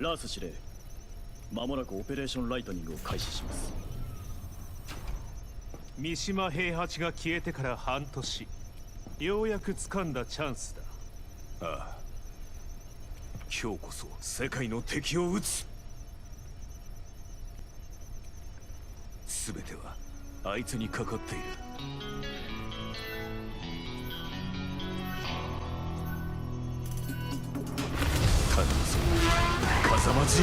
ラース司令、間もなくオペレーションライトニングを開始します。三島平八が消えてから半年、ようやく掴んだチャンスだ。ああ、今日こそ世界の敵を撃つ。全てはあいつにかかっている。頼むぞ風間じ。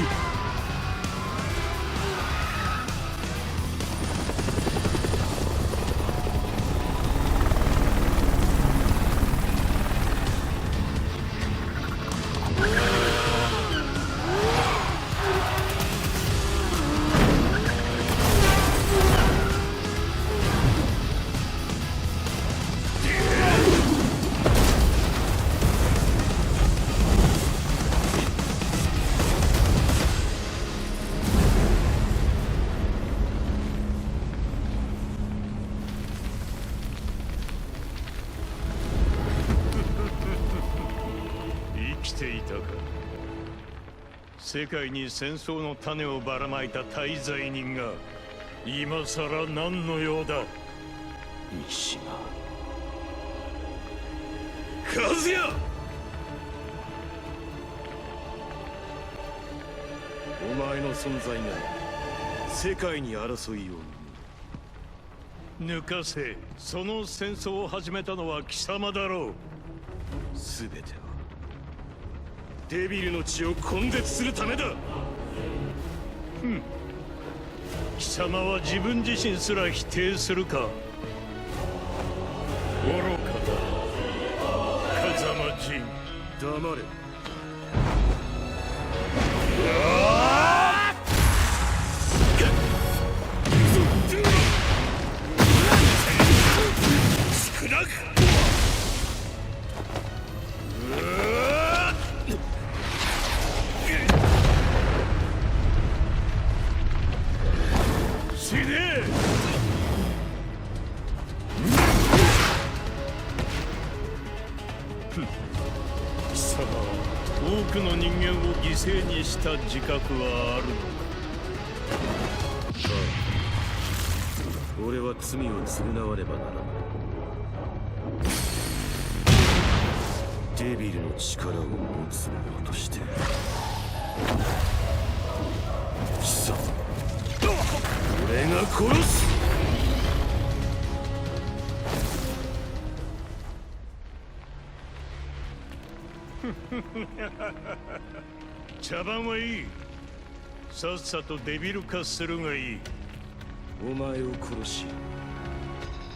世界に戦争の種をばらまいた大罪人が今さら何の用だ。三島和也、お前の存在が世界に争いを抜かせ。その戦争を始めたのは貴様だろう。全てはデビルの血を根絶するためだ。貴様は自分自身すら否定するか。愚かだ風間陣。黙れ。少なく多くの人間を犠牲にした自覚はあるのか。ああ、俺は罪を償わねばならない。デビルの力を持つ者として貴様、俺が殺す。茶番はいい。さっさとデビル化するがいい。お前を殺し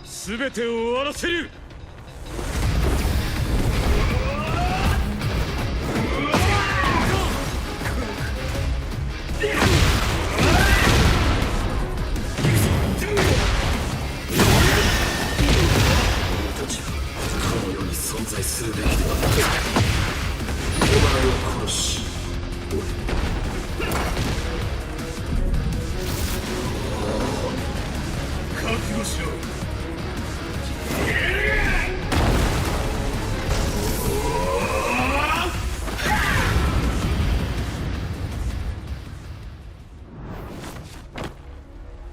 全てを終わらせる。俺たちはこの世に存在するべきではない。お前を殺し、覚悟しろ。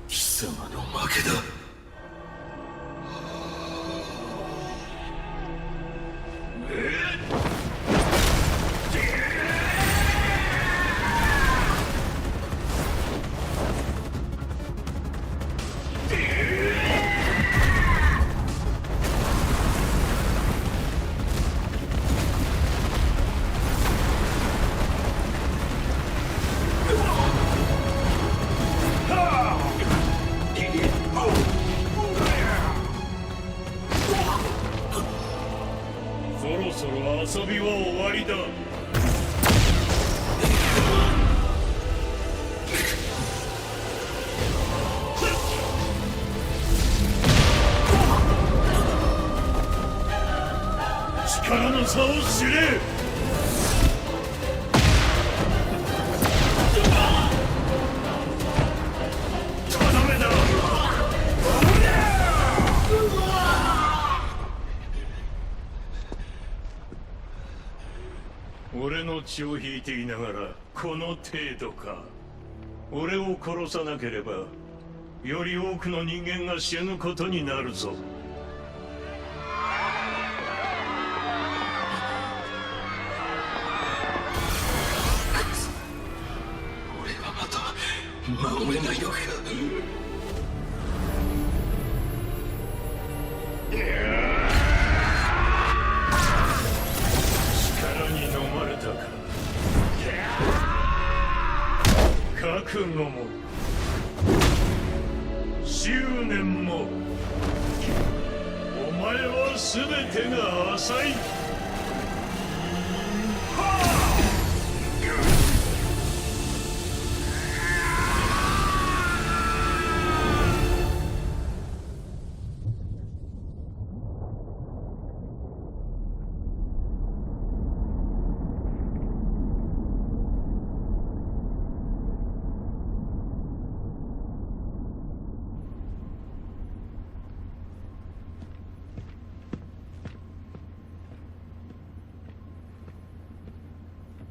貴様の負けだ。そろそろ遊びは終わりだ。力の差を知れ。俺の血を引いていながらこの程度か。俺を殺さなければより多くの人間が死ぬことになるぞ。俺はまた守れないのか。力に飲まれたか。覚悟も執念もお前は全てが浅い。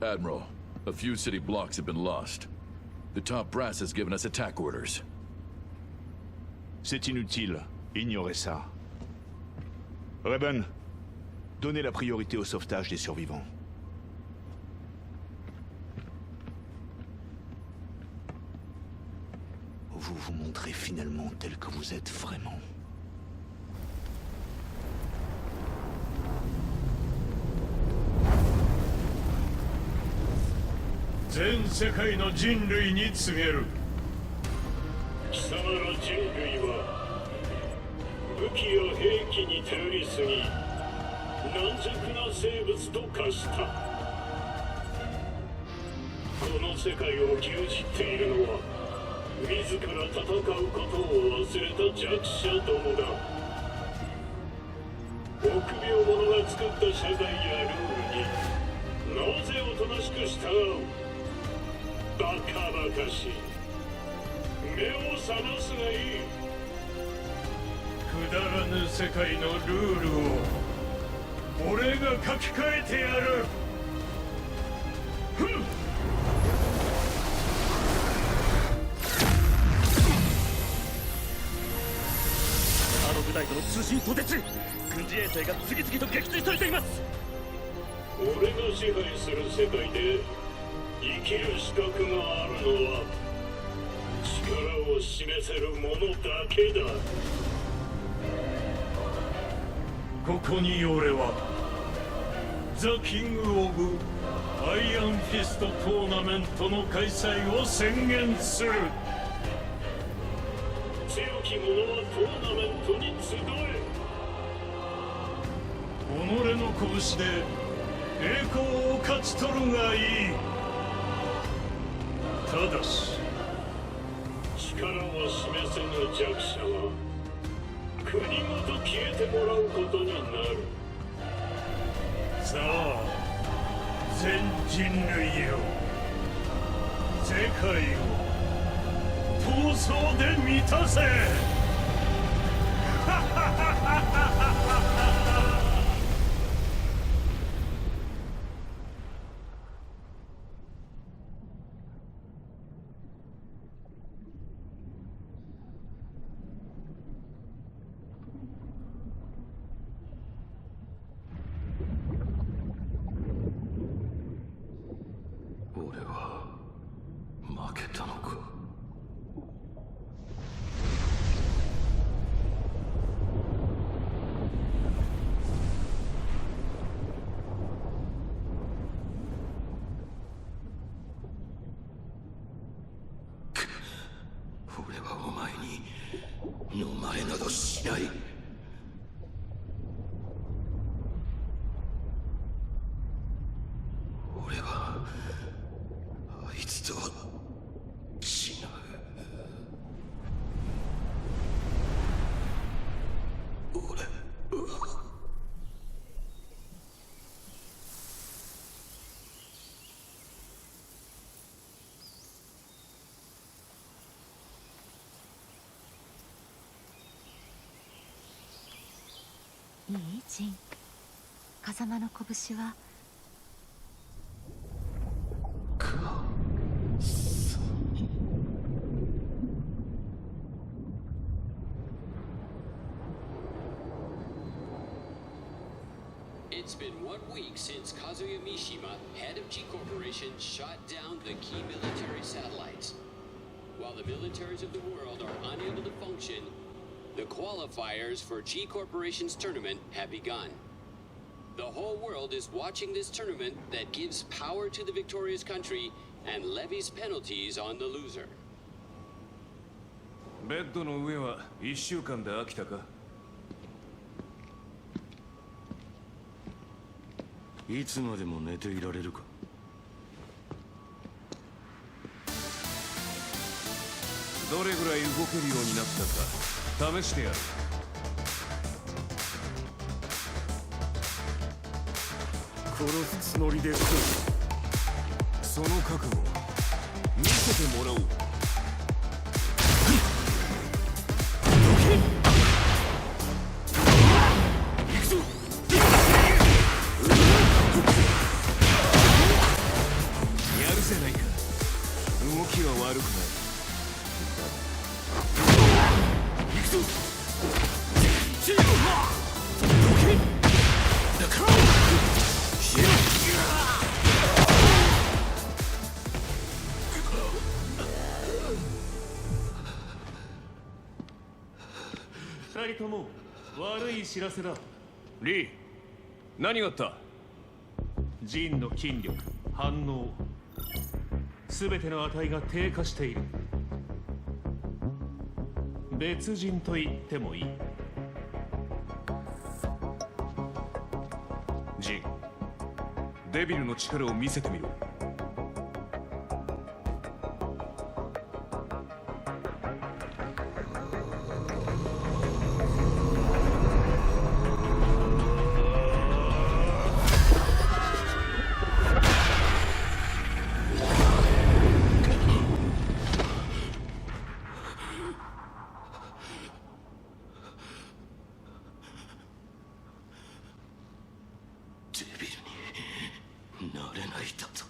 Admiral, a few city blocks have been lost. The top brass has given us attack orders. C'est inutile. Ignorez ça. Raven, donnez la priorité au sauvetage des survivants. Vous vous montrez finalement tel que vous êtes vraiment. 全世界の人類に告げる。貴様ら人類は武器や兵器に頼りすぎ軟弱な生物と化した。この世界を牛耳っているのは自ら戦うことを忘れた弱者どもだ。臆病者が作った社会やルールになぜおとなしく従う。バカバカしい。目を覚ますがいい。くだらぬ世界のルールを俺が書き換えてやる。ふん。あの部隊との通信途絶。軍事衛星が次々と撃墜されています。俺が支配する世界で生きる資格があるのは力を示せる者だけだ。ここに俺はザ・キング・オブ・アイアンフィストトーナメントの開催を宣言する。強き者はトーナメントに集え。己の拳で栄光を勝ち取るがいい。ただし力を示せぬ弱者は国ごと消えてもらうことになる。さあ全人類よ、世界を闘争で満たせ。俺は負けたのか。俺はお前に飲まれなどしない。俺はあいつとは違う。俺はいいジン。風間の拳は It's been 1 week since Kazuya Mishima, head of G Corporation, shot down the key military satellites. While the militaries of the world are unable to function, the qualifiers for G Corporation's tournament have begun. The whole world is watching this tournament that gives power to the victorious country and levies penalties on the loser. ベッドの上は1週間で飽きたか？いつまでも寝ていられるか。どれぐらい動けるようになったか試してやる。殺すつもりですか。その覚悟見せてもらおう。やるじゃないか。動きは悪くない。行くぞ。二人とも悪い知らせだ。リー、何があった？ジンの筋力、反応、すべての値が低下している。別人と言ってもいい。ジン、デビルの力を見せてみろ。デビルになれないだと。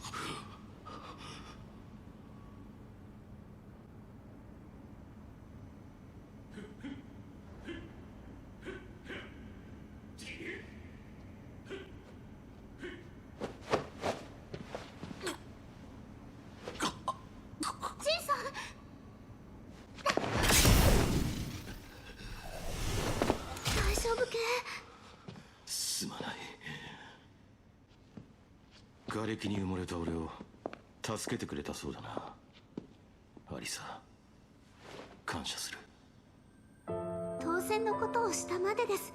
大丈夫け？すまない。瓦礫に埋もれた俺を助けてくれたそうだな。アリサ、感謝する。当然のことをしたまでです。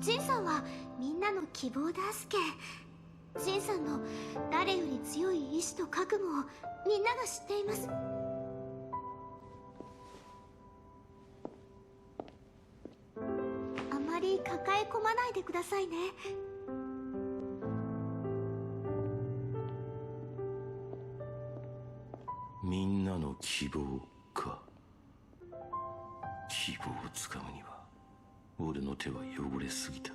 ジンさんはみんなの希望だすけ。ジンさんの誰より強い意志と覚悟をみんなが知っています。あまり抱え込まないでくださいね。みんなの希望か。希望をつかむには俺の手は汚れすぎた。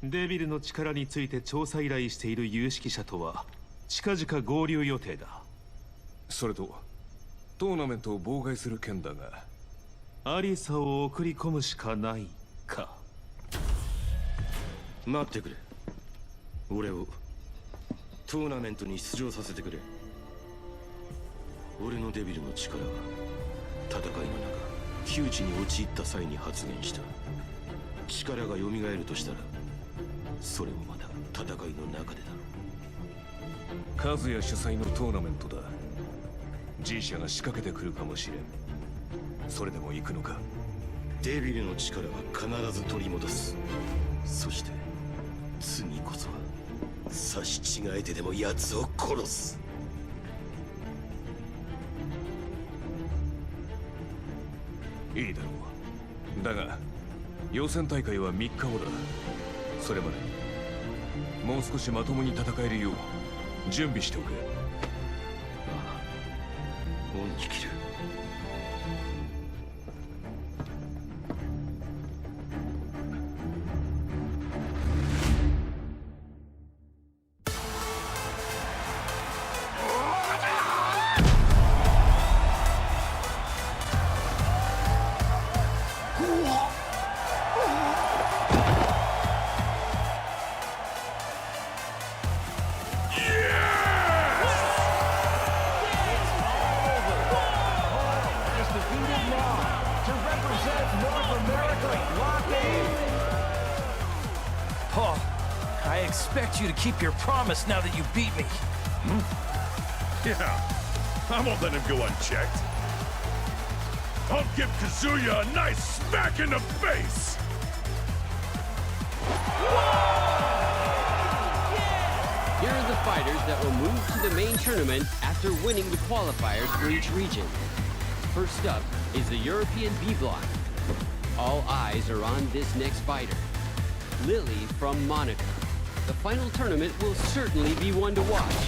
デビルの力について調査依頼している有識者とは近々合流予定だ。それとトーナメントを妨害する件だが、アリサを送り込むしかないか。待ってくれ。俺をトーナメントに出場させてくれ。俺のデビルの力は戦いの中窮地に陥った際に発現した。力が蘇るとしたらそれもまだ戦いの中でだろう。カズヤ主催のトーナメントだ。G 社が仕掛けてくるかもしれん。それでも行くのか？デビルの力は必ず取り戻す。そして次こそは刺し違えてでも奴を殺す。いいだろう。だが予選大会は3日後だ。それまでもう少しまともに戦えるよう準備しておけ。ああ、恩に切る。Paul, I expect you to keep your promise now that you beat me. Yeah, I won't let him go unchecked. I'll give Kazuya a nice smack in the face! Here are the fighters that will move to the main tournament after winning the qualifiers for each region. First up is the European B block. All eyes are on this next fighter, Lily from Monaco. The final tournament will certainly be one to watch.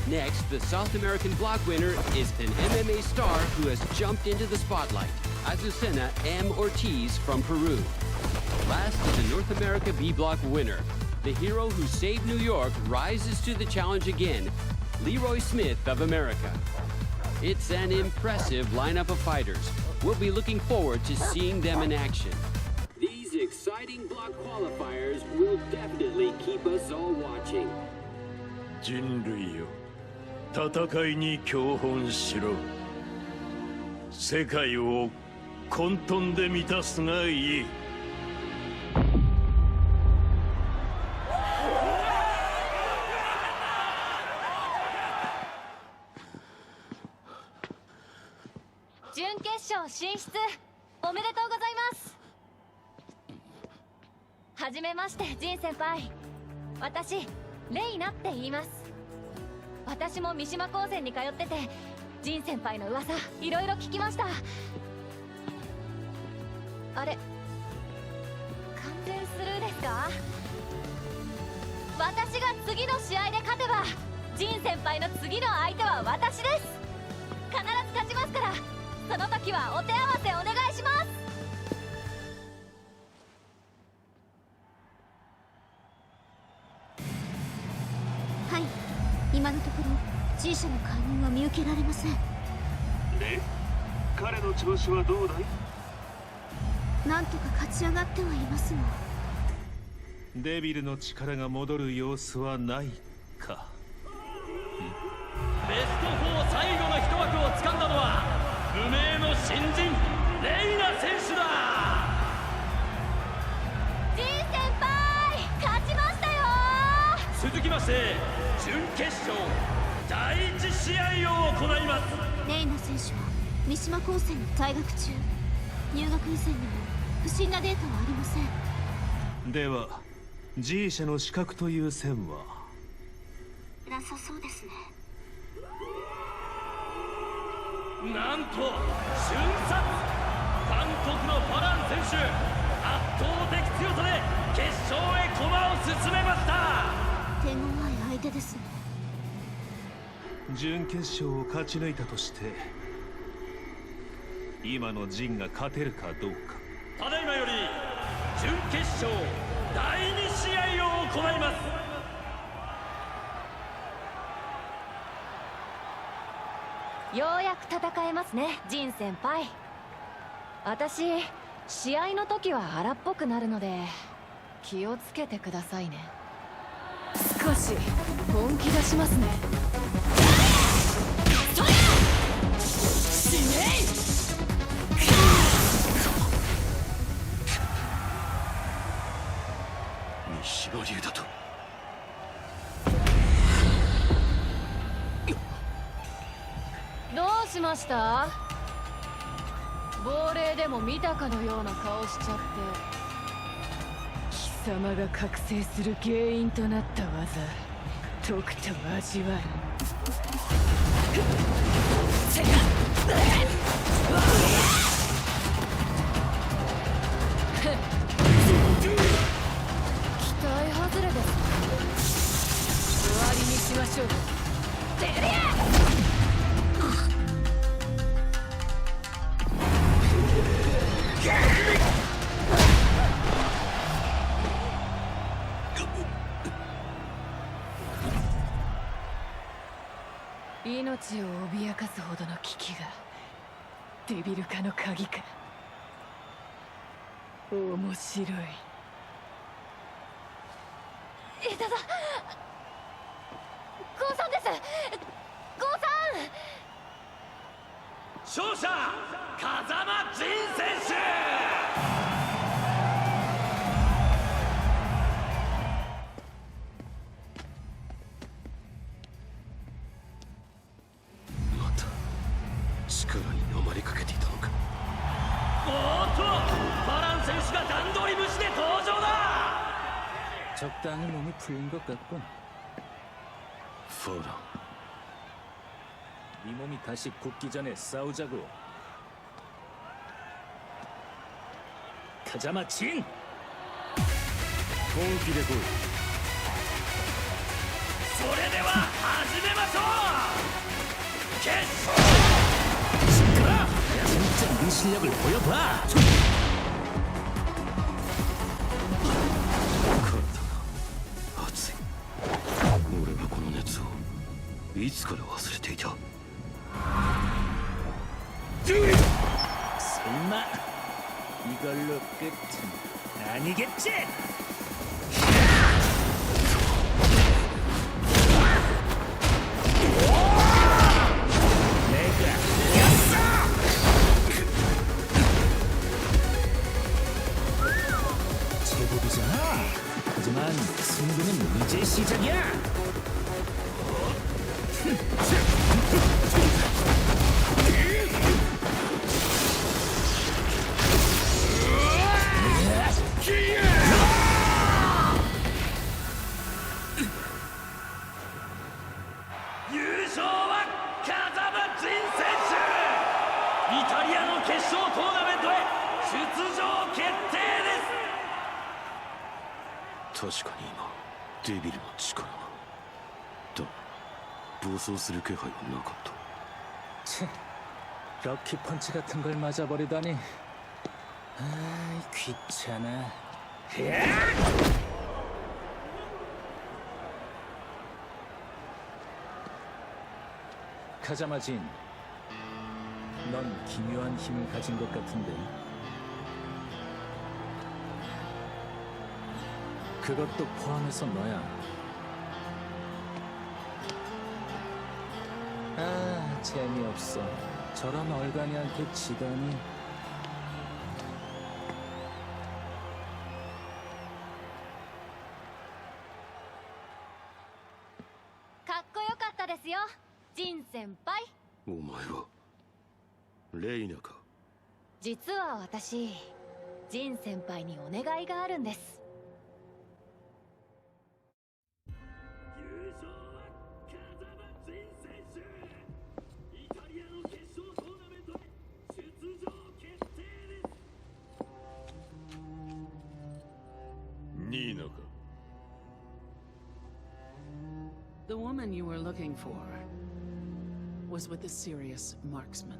Next, the South American block winner is an MMA star who has jumped into the spotlight, Azucena M. Ortiz from Peru. Last is the North America B block winner. The hero who saved New York rises to the challenge again, Leroy Smith of America. It's an impressive lineup of fighters. We'll be looking forward to seeing them in action. These exciting block qualifiers will definitely keep us all watching. 人類よ、戦いに教本しろ。世界を混沌で満たすがいい。準決勝進出おめでとうございます。はじめまして、ジン先輩。私レイナって言います。私も三島高専に通ってて、ジン先輩の噂いろいろ聞きました。あれ、完全スルーですか？私が次の試合で勝てば、ジン先輩の次の相手は私です。必ず勝ちますから、その時はお手合わせお願いします。はい、今のところ G 社の介入は見受けられません。で、彼の調子はどうだい？なんとか勝ち上がってはいますが。デビルの力が戻る様子はないか。ベスト4最後の一枠を掴んだのは無名の新人レイナ選手だ。ジン先輩、勝ちましたよ。続きまして準決勝第1試合を行います。レイナ選手は三島高専に在学中。入学以前にも不審なデータはありません。では G 社の資格という線はなさそうですね。なんと瞬殺、韓国のファラン選手、圧倒的強さで決勝へ駒を進めました。手強い相手ですね。準決勝を勝ち抜いたとして今のジンが勝てるかどうか。ただいまより準決勝第2試合を行います。ようやく戦えますね、ジン先輩。私試合の時は荒っぽくなるので気をつけてくださいね。少し本気出しますね。死ねい。西野流だと。どうしました？亡霊でも見たかのような顔しちゃって。貴様が覚醒する原因となった技、とくと味わい。期待外れです。終わりにしましょう。デリア！命を脅かすほどの危機がデビル化の鍵か。面白い。江田だ。ゴーさんです。ゴーさん。勝者風間仁選手。 적당히 몸이 풀린 것 같군. ファーラン 네 몸이 다시 굳기 전에 싸우자고. 가자마 진! 本気で来い。それでは始めましょう。決勝 시끄러! 진짜 네 실력을 보여봐! 体が熱い。俺はこの熱をいつから忘れていた。 설마 이걸로 끝은 아니겠지? 내가 이겼어! 제법이잖아. 하지만 승부는 이제 시작이야.確かに今デビルの力がだ暴走する気配はなかった。 치, 럭키 펀치 같은 걸 맞아버리다니. 아이, 귀찮아. 가자마진, 넌 기묘한 힘을 가진 것 같은데. 그것도 포함해서 너야. 아, 재미없어. 저런 얼간이한테 지다니. 진先輩。お前はレイナか。実は私、ジン先輩にお願いがあるんです。ニーナか。 The woman you were looking for was with a serious marksman.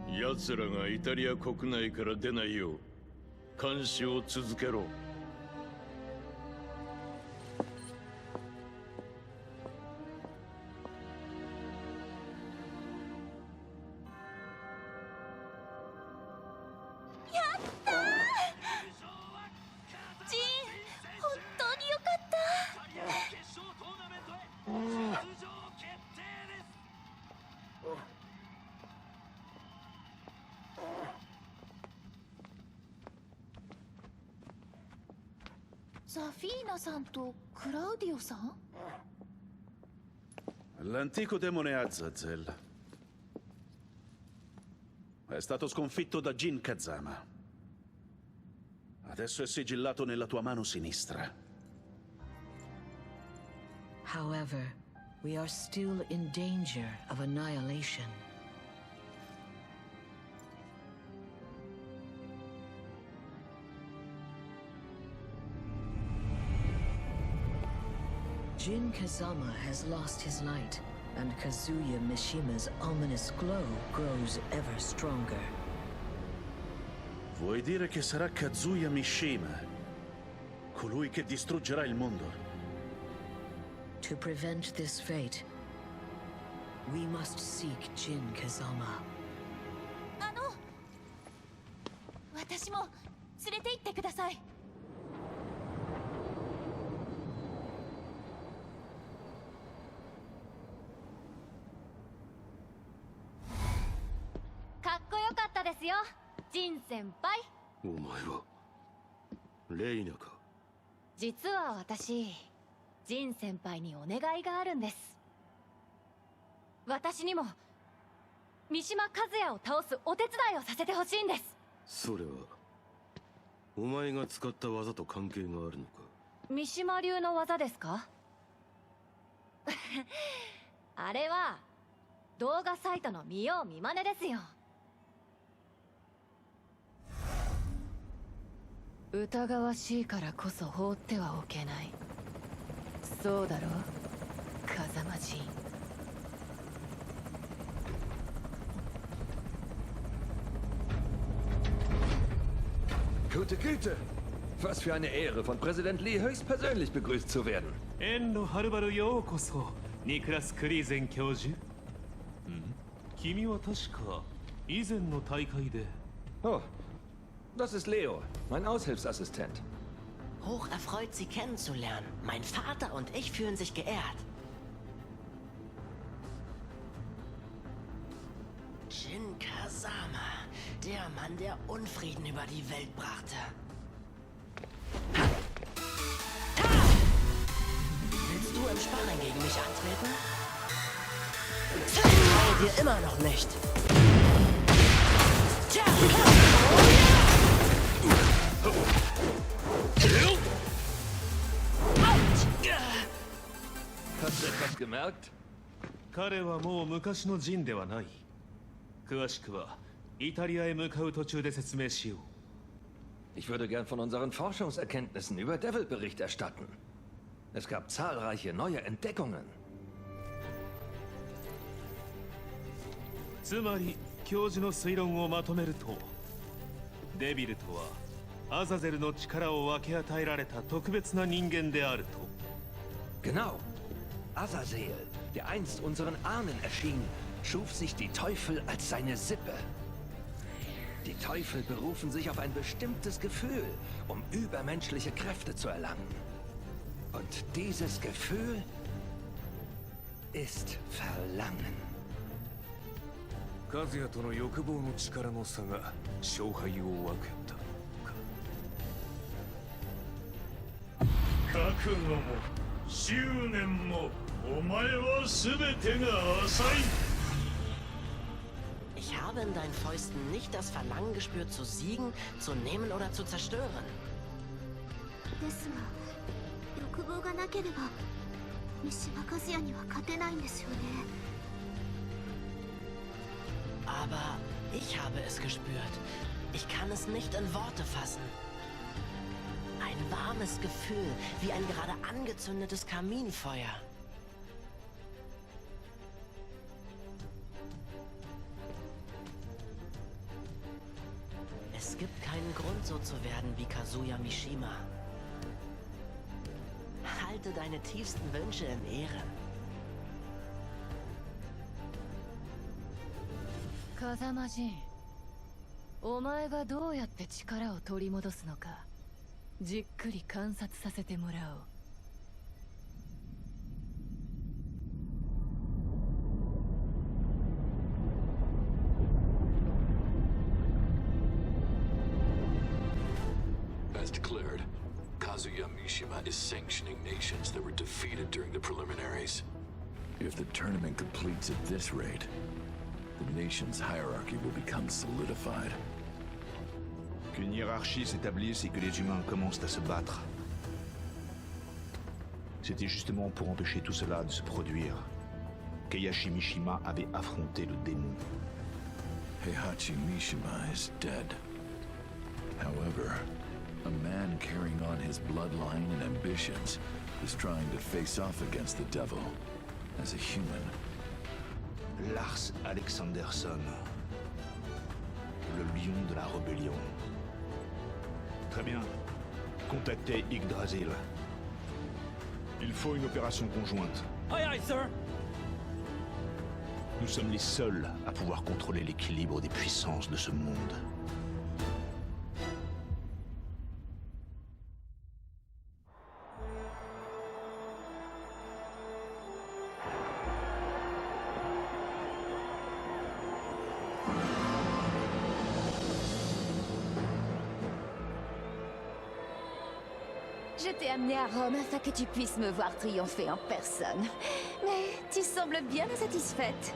奴らがイタリア国内から出ないよう監視を続けろ。ザフィーナさんとクラウディオさん L'antico demone Azazel è stato sconfitto da Jin Kazama. Adesso è sigillato nella tua mano sinistra. However, we are still in danger of annihilation. Jin Kazama has lost his light, and Kazuya Mishima's ominous glow grows ever stronger. Vuoi dire che sarà Kazuya Mishima, colui che distruggerà il mondo? To prevent this fate, we must seek Jin Kazama. 私も連れて行ってください。かっこよかったですよ、ジン先輩。お前はレイナか。実は私、ジン先輩にお願いがあるんです。私にも三島和也を倒すお手伝いをさせてほしいんです。それはお前が使った技と関係があるのか。三島流の技ですか？あれは動画サイトの見よう見まねですよ。疑わしいからこそ放ってはおけない。そうだろう、風間陣。Gute Güte! Was für eine Ehre, von Präsident Lee höchstpersönlich begrüßt zu werden. 遠路はるばるようこそ、ニクラス・クリーゼン教授。君は確か以前の大会で。Oh, das ist Leo, mein Aushilfsassistent. Hoch erfreut, Sie kennenzulernen. Mein Vater und ich fühlen sich geehrt. Jin Kazama, der Mann, der Unfrieden über die Welt brachte. Willst du im Sparring gegen mich antreten? Traue dir immer noch nicht. Hast du etwas gemerkt? 彼はもう昔のジンではない。詳しくはイタリアへ向かう途中で説明しよう。Ich würde gern von unseren Forschungserkenntnissen über Devil Bericht erstatten. Es gab zahlreiche neue Entdeckungen. つまり教授の推論をまとめると、デビルとはアザゼルの力を分け与えられた特別な人間であると。Genau. Azazel, der einst unseren Ahnen erschien, schuf sich die Teufel als seine Sippe. Die Teufel berufen sich auf ein bestimmtes Gefühl, um übermenschliche Kräfte zu erlangen. Und dieses Gefühl ist Verlangen. 和也との欲望の力の差が勝敗を分けた覚悟も執念もお前は全てが浅い。 Ich habe in deinen Fäusten nicht das Verlangen gespürt, zu siegen, zu nehmen oder zu zerstören. ですが、欲望がなければ三島和也には勝てないんですよね。 Aber ich habe es gespürt. Ich kann es nicht in Worte fassen. Ein warmes Gefühl, wie ein gerade angezündetes Kaminfeuer. Es gibt keinen Grund, so zu werden wie Kazuya Mishima. Halte deine tiefsten Wünsche in Ehren. 風間陣、お前がどうやって力を取り戻すのか、じっくり観察させてもらおう。As declared, Kazuya Mishima is sanctioning nations that were defeated during the preliminaries. If the tournament completes at this rate, the nation's hierarchy will become solidified. Qu'une hiérarchie s'établisse et que les humains commencent à se battre. C'était justement pour empêcher tout cela de se produire qu'Eihachi Mishima avait affronté le démon. Heihachi Mishima is dead. However, a man carrying on his bloodline and ambitions is trying to face off against the devil as a human. Lars Alexanderson, le lion de la rébellion. Très bien. Contactez Yggdrasil. Il faut une opération conjointe. Aye aye, sir. Nous sommes les seuls à pouvoir contrôler l'équilibre des puissances de ce monde. Je t'ai amené à Rome afin que tu puisses me voir triompher en personne. Mais tu sembles bien insatisfaite.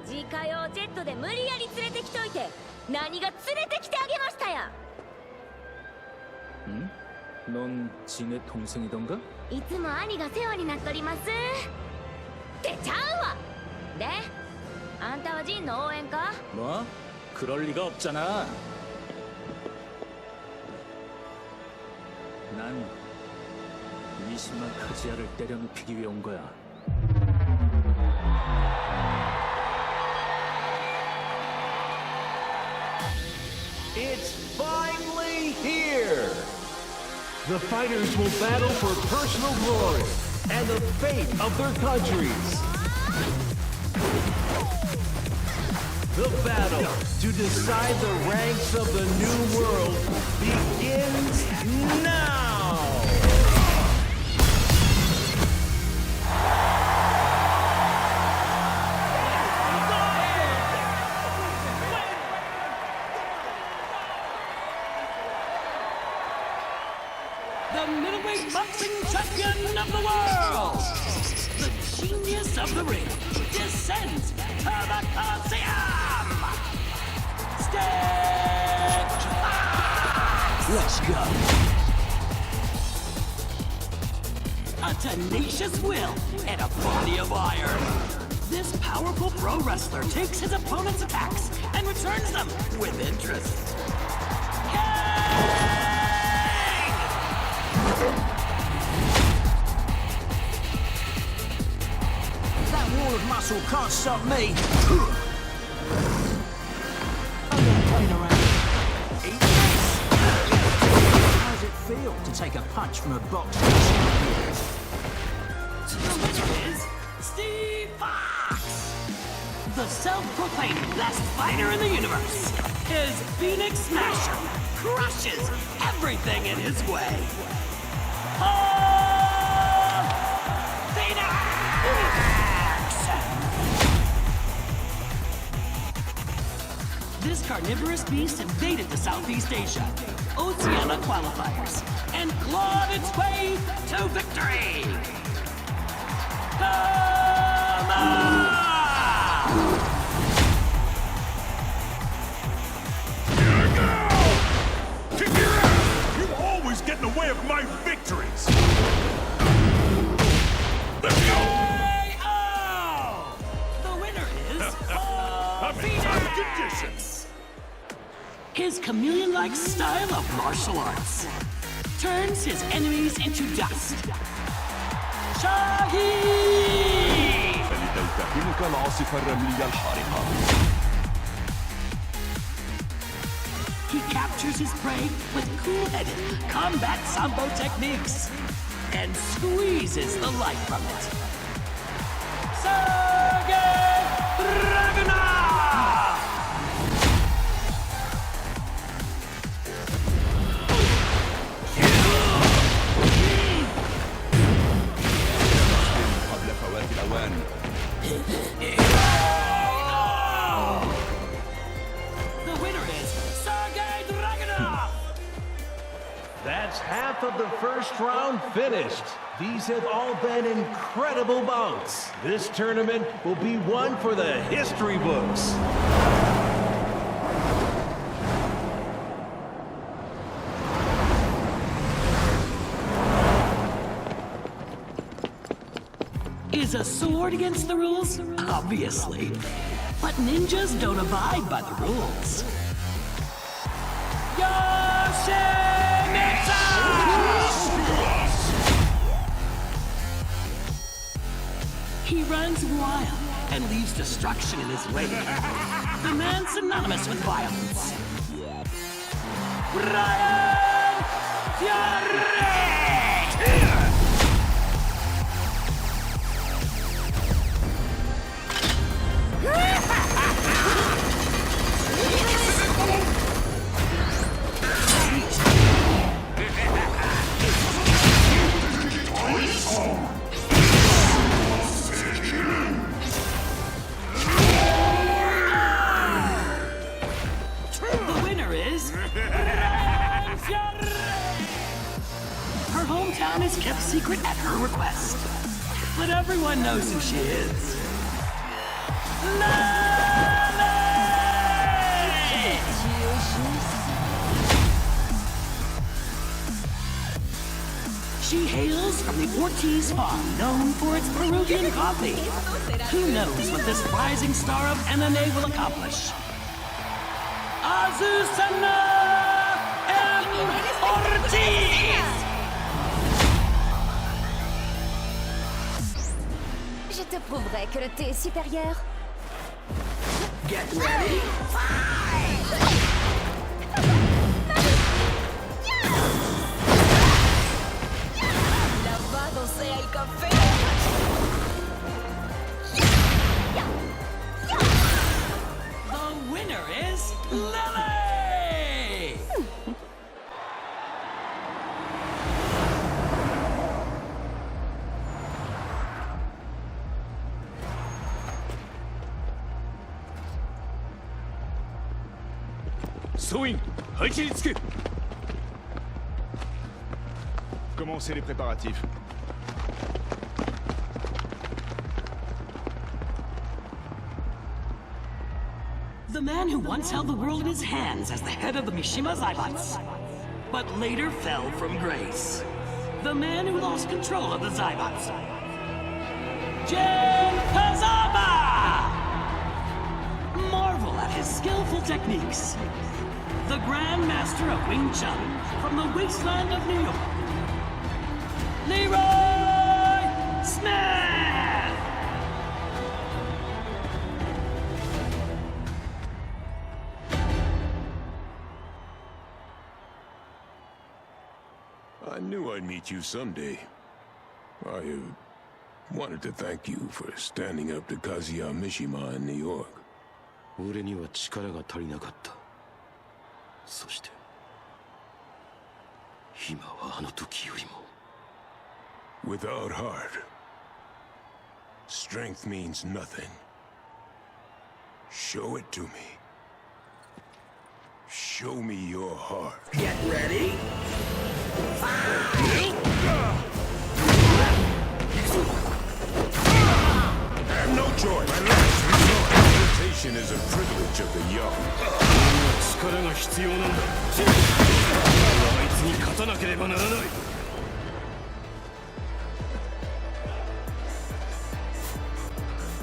自家用ジェットで無理やり連れてきといて、何が連れてきてあげましたや。넌 진의 동생이던가? いつも兄が世話になっとりますってちゃうわであんたはジンの応援か 뭐? 그럴 리가 없잖아. 난 미시마 카즈야를 때려눕히기 위해 온 거야. It's finally here! The fighters will battle for personal glory and the fate of their countries. The battle to decide the ranks of the new world begins now! The middleweight boxing champion of the world, the genius of the ring, descends to the Coliseum! Stitch Fox! Let's go! A tenacious will and a body of iron. This powerful pro wrestler takes his opponent's attacks and returns them with interest. That wall of muscle can't stop me. How does it feel to take a punch from a boxing champion? The winner is Steve Fox! The self-proclaimed best fighter in the universe. His Phoenix Smasher crushes everything in his way. This carnivorous beast invaded the Southeast Asia, Oceania qualifiers, and clawed its way to victory! Come on! Kick your ass! You always get in the way of my victories! Let's go! The winner is I'm in top condition! His chameleon-like style of martial arts turns his enemies into dust. Shahid! فلتلتهمك العاصفة الرملية الحارقة. He captures his prey with cool-headed combat sambo techniques and squeezes the life from it. Sergei Dragunov! قبل فوات الأوان. The winner is Sergei Dragunov! That's half of the first round finished. These have all been incredible bouts. This tournament will be one for the history books. Is a sword against the rules? Obviously. But ninjas don't abide by the rules. Yoshimitsu! He runs wild and leaves destruction in his wake. The man synonymous with violence. Brian Fury! The winner is Brian Fury! Her hometown is kept secret at her request, but everyone knows who she is. She hails from the Ortiz Farm, known for its Peruvian coffee. Who knows what this rising star of MMA will accomplish? Azucena M. Ortiz! Je te prouverai que le thé est supérieur. Get ready, fight! Lavado sea el café. The winner is Lily! Soin, 配置につけ。 Commencez les préparatifs. The man who once held the world in his hands as the head of the Mishima Zaibatsu, but later fell from grace. The man who lost control of the Zaibatsu. Jin Kazama! Marvel at his skillful techniques. The Grand Master of Wing Chun from the wasteland of New York. Leroy Smith! I knew I'd meet you someday. I wanted to thank you for standing up to Kazuya Mishima in New York. 俺には力が足りなかった。そして今はあの時よりも。 Without heart, strength means nothing. Show it to me. Show me your heart. Get ready. Have no choice. My last resort. Meditation is a privilege of the young. 力が必要なんだ。あいつに勝たなければならない。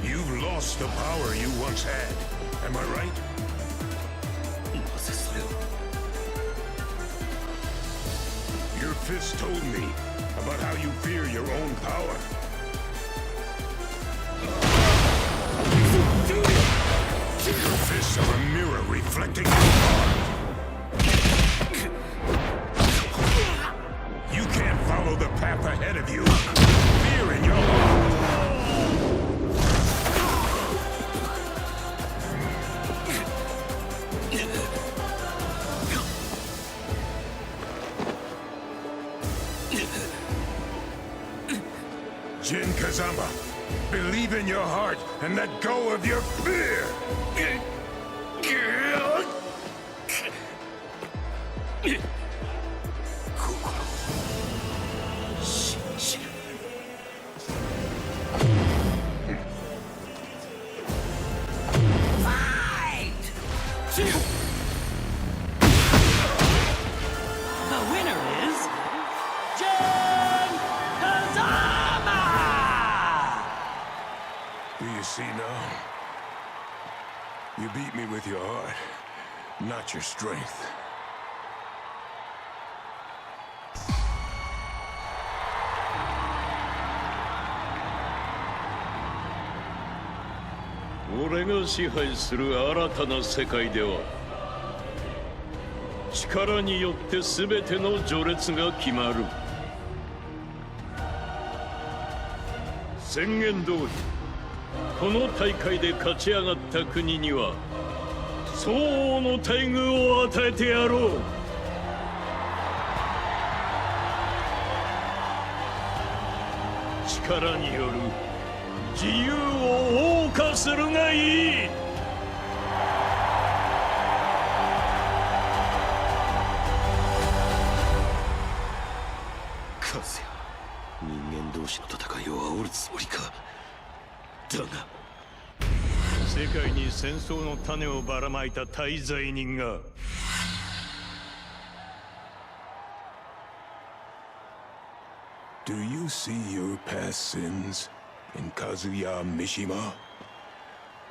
You've lost the power you once had. Am I right? Your fist told me about how you fear your own power. Your fists are a mirror reflecting your heart. You can't follow the path ahead of you. Fear in your heart. Jin Kazama, believe in your heart and let go of your fear! Fight! The winner is Jin Kazama! Do you see now? You beat me with your heart, not your strength.俺が支配する新たな世界では力によって全ての序列が決まる。宣言通りこの大会で勝ち上がった国には相応の待遇を与えてやろう。力による自由を謳歌するがいい。カズヤ、人間同士の戦いを煽るつもりか。だが世界に戦争の種をばらまいた大罪人が you see your past sins in Kazuya Mishima?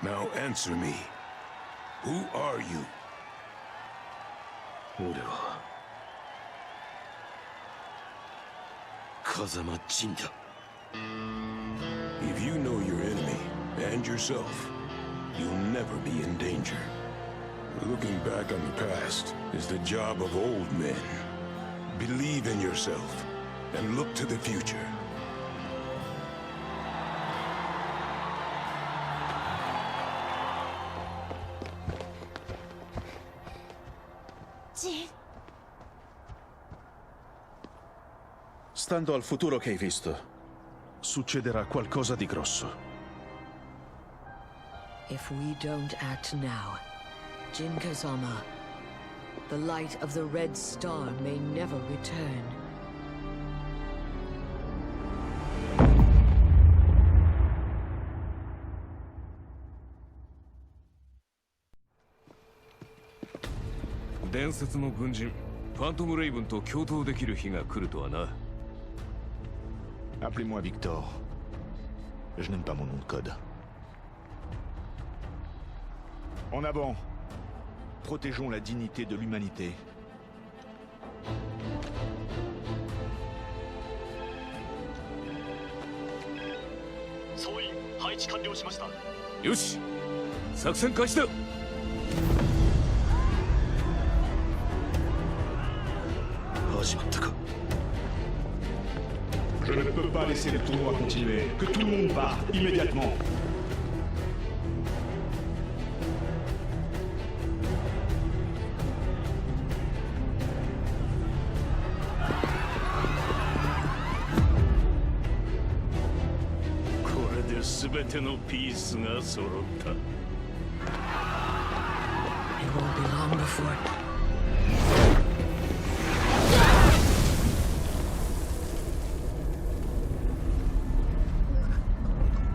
Now answer me. Who are you? 俺は風間仁だ。 If you know your enemy and yourself, you'll never be in danger. Looking back on the past is the job of old men. Believe in yourself and look to the future. Jin. Stando al futuro che hai visto, succederà qualcosa di grosso. If we don't act now, Jin Kazama, the light of the Red Star may never return.「伝説の軍人ファントム・レイブンと共闘できる日が来るとはな。 Appelez-moi Victor. Je n'aime pas mon nom de code. En avant. Protégeons la dignité de l'humanité. Yoshi, 作戦開始だ。 始まったか。 Je ne peux pas laisser le tournoi continuer. Que tout le monde parte immédiatement. It won't be long before.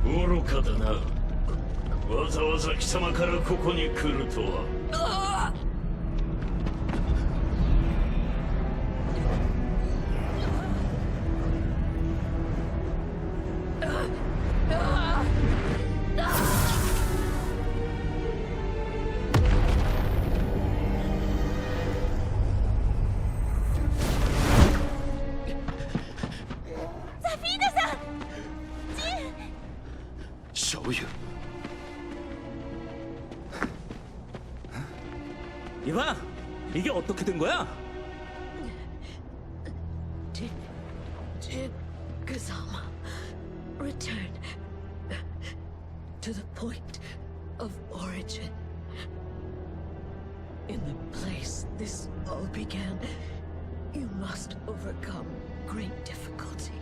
愚かだな。わざわざ貴様からここに来るとは。이봐, 이게 어떻게 된 거야? Did Kazama return to the point of origin? In the place this all began, you must overcome great difficulty.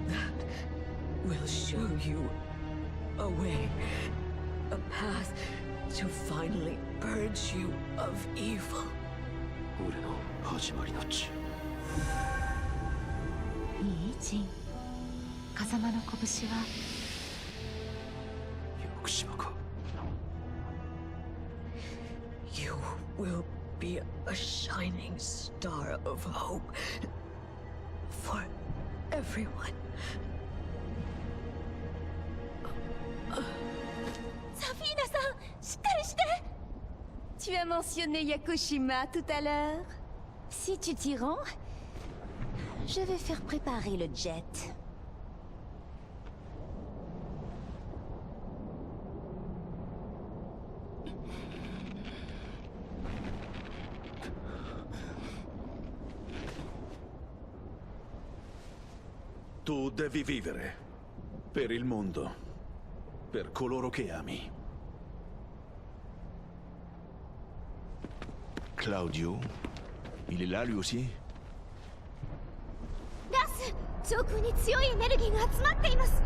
That will show you a way, a path to finally purge you of evil. 俺の始まりの地。いいジン。風間の拳は。屋久島か。You will be a shining star of hope for everyone. Safina-san, しっかりして! Tu as mentionné Yakushima tout à l'heure. Si tu t'y rends, je vais faire préparer le jet. Tu devi vivere. Per il mondo. Per coloro che ami. Claudio, il est là lui aussi? ラス、上空に強いエネルギーが集まっています。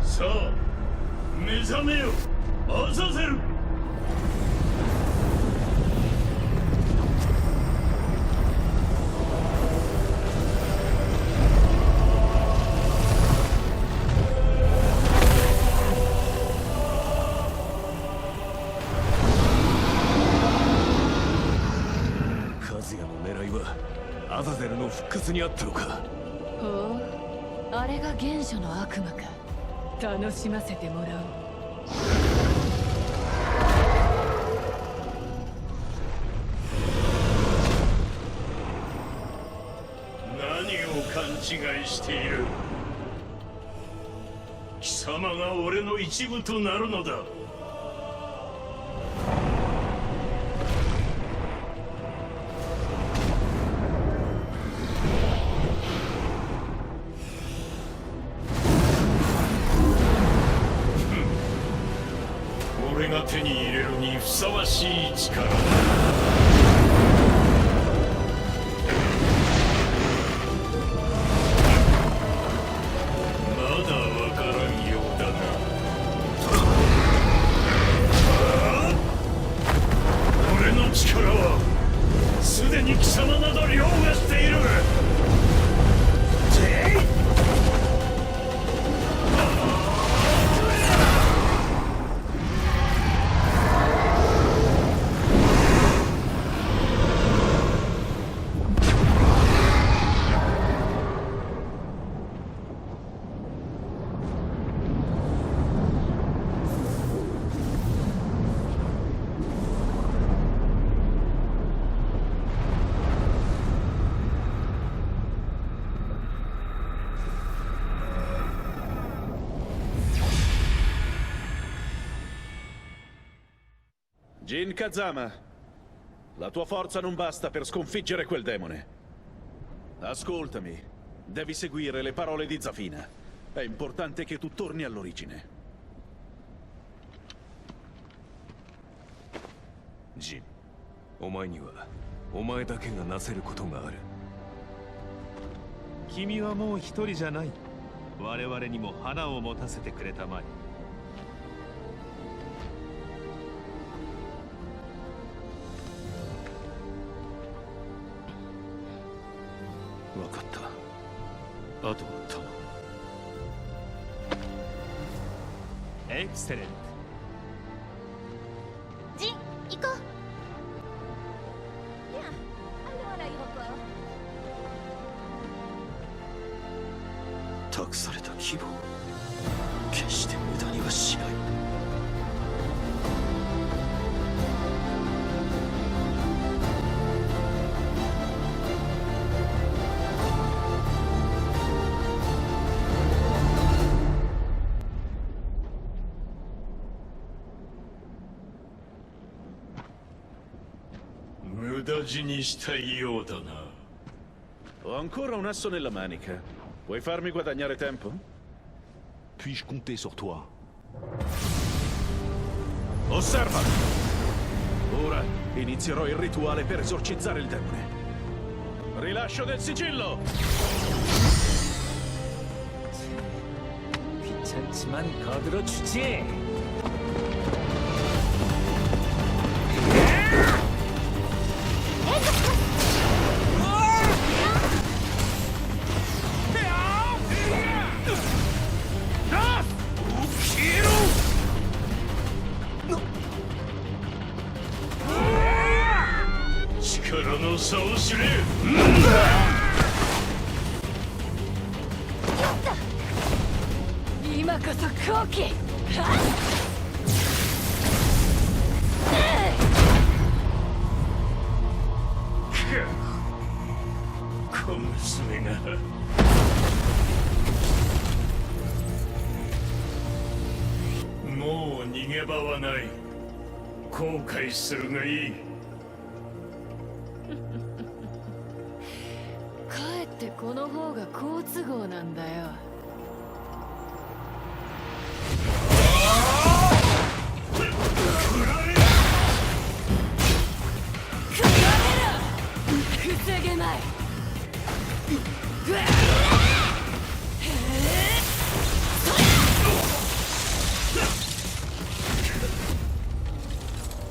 さあ、目覚めよ、アザゼル。和也の狙アザゼルの復活にあったのか。ほう、あれが原初の悪魔か。楽しませてもらおう。何を勘違いしている。貴様が俺の一部となるのだ。俺が手に入れるにふさわしい力だ。力はすでに貴様など凌駕している。Jin Kazama, la tua forza non basta per sconfiggere quel demone. Ascoltami, devi seguire le parole di Zafina. È importante che tu torni all'origine. Jin, お前にはお前だけがなせることがある。君はもう一人じゃない。我々にも花を持たせてくれたまえ。分かった。あとは頼む。エクセレント。ジン、行こう。託された希望、決して無駄にはしない。無駄死にしたいようだな。Ho ancora un asso nella manica. Vuoi farmi guadagnare tempo? Puis-je compter sur toi? Osserva! Ora inizierò il rituale per esorcizzare il demone. Rilascio del sigillo! 귀찮지만 거들어 주지.もう逃げ場はない。後悔するがいい。かえってこの方が好都合なんだよ。防げまい。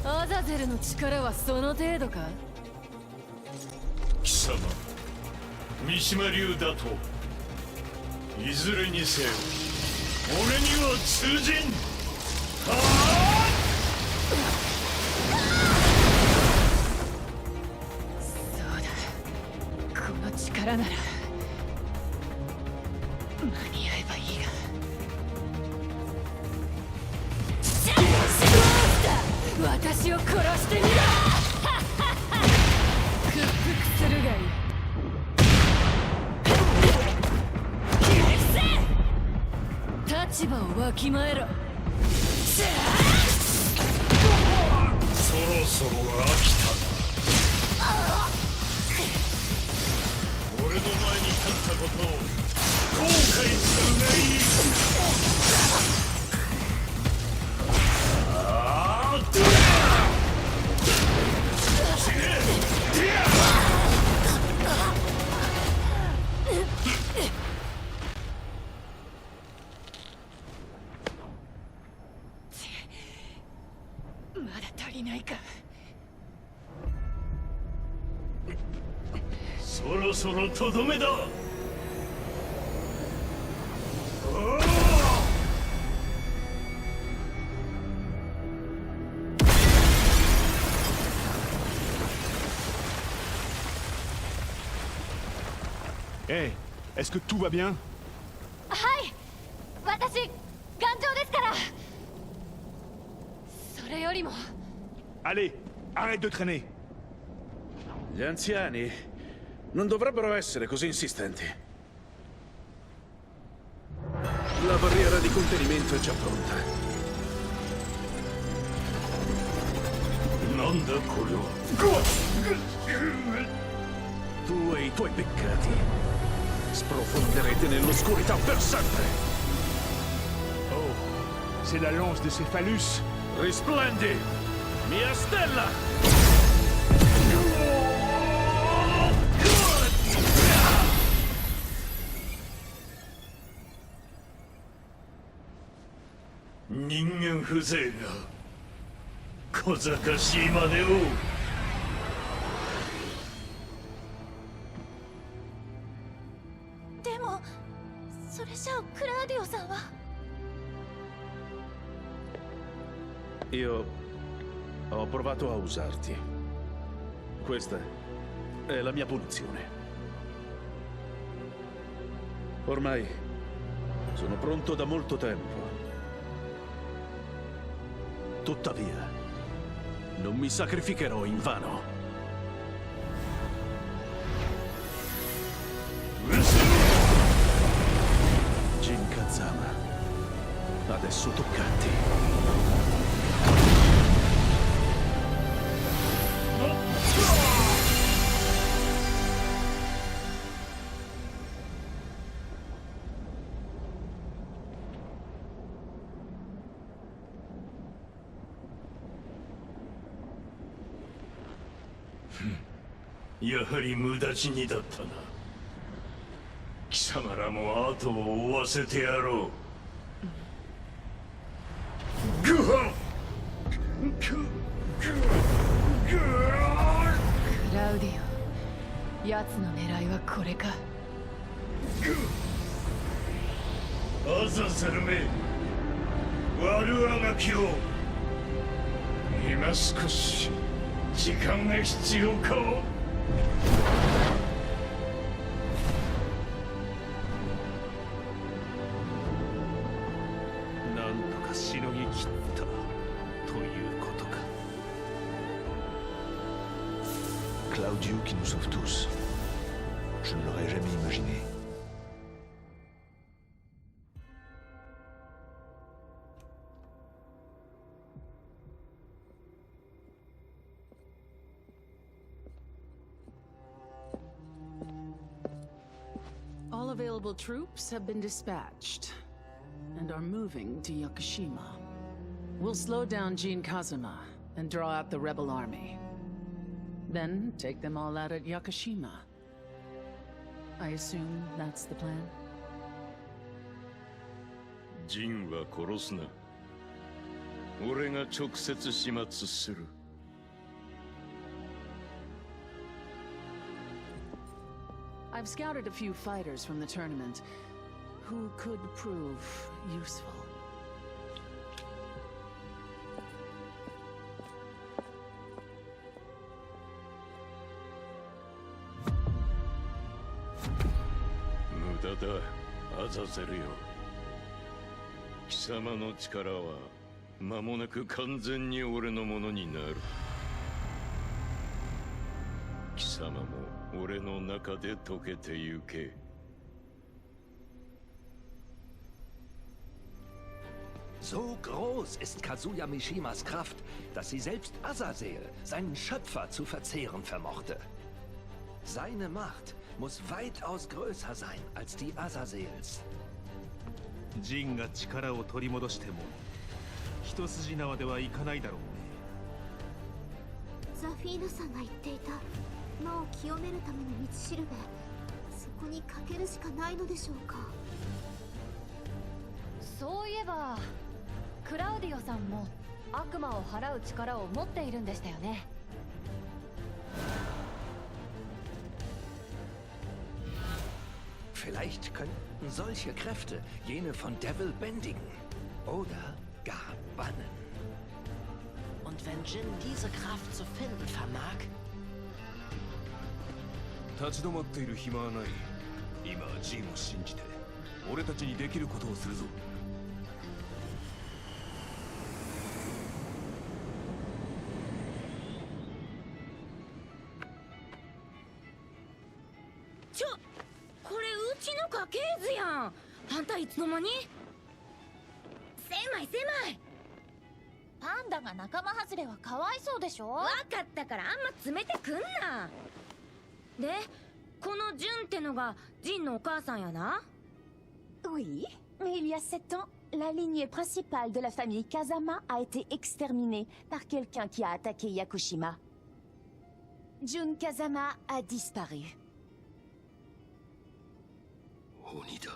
アザゼルの力はその程度か。貴様、三島流だといずれにせよ俺には通じん。そうだ、こ力なら間に合えばいいが。私を殺してみろ。屈服するがいい。立場をわきまえろ。そろそろ飽きたな。俺の前に立ったことを後悔するがいい。まだ足りないか。そろそろとどめだ。Hey, est-ce que tout va bien? はい、私頑丈ですから。それよりも Allez, arrête de traîner. Gli anziani non dovrebbero essere così insistenti. La barriera di contenimento è già pronta. なんだこれは。Tu e i tuoi peccati sprofonderete nell'oscurità per sempre. Oh, c'est la lance de Céphalus. Risplendi, mia stella! Ningen 風情が小賢しいまでを。でもそれじゃあクラウディオさんは。 Io ho provato a usarti. Questa è la mia punizione. Ormai sono pronto da molto tempo. Tuttavia, non mi sacrificherò in vano. Jin Kazama, adesso tocca a te. Hm. やはり無駄死にだったな。貴様らも後を追わせてやろう。グハクラウディオ、奴の狙いはこれか。アザゼルめ、悪あがきを。今少し時間が必要か。なんとかしのぎ切ったということか。Claudio qui nous sauve tous. Je ne l'aurais jamais imaginé. All available troops have been dispatched and are moving to Yakushima. We'll slow down Jin Kazuma and draw out the rebel army. Then take them all out at Yakushima. I assume that's the plan? ジンは殺すな。俺が直接始末する。I've scouted a few fighters from the tournament who could prove useful. 無駄だ、アザゼルよ。貴様の力は間もなく完全に俺のものになる。貴様も俺の中で溶けてゆけ。So groß ist Kazuya Mishimas Kraft, dass sie selbst Azazel, seinen Schöpfer, zu verzehren vermochte. Seine Macht muss weitaus größer sein als die Azazels. ジンが力を取り戻しても一筋縄ではいかないだろうね。ザフィーナさんが言っていた魔を清めるための道しるべ、そこにかけるしかないのでしょうか。そういえばクラウディオさんも悪魔を払う力を持っているんでしたよね。Vielleicht könnten solche Kräfte jene von Devil bändigen oder gar bannen. Und wenn Jin diese Kraft zu finden vermag, 立ち止まっている暇はない。今はジンを信じて俺たちにできることをするぞ。これうちの家系図やん。あんたいつの間に？狭い。パンダが仲間外れはかわいそうでしょ。分かったからあんま詰めてくんな。で、このジュンってのがジンのお母さんやな。Oui, mais il y a 7 ans, la lignée principale de la famille Kazama a été exterminée par quelqu'un qui a attaqué Yakushima. Jun Kazama a disparu. 鬼だ。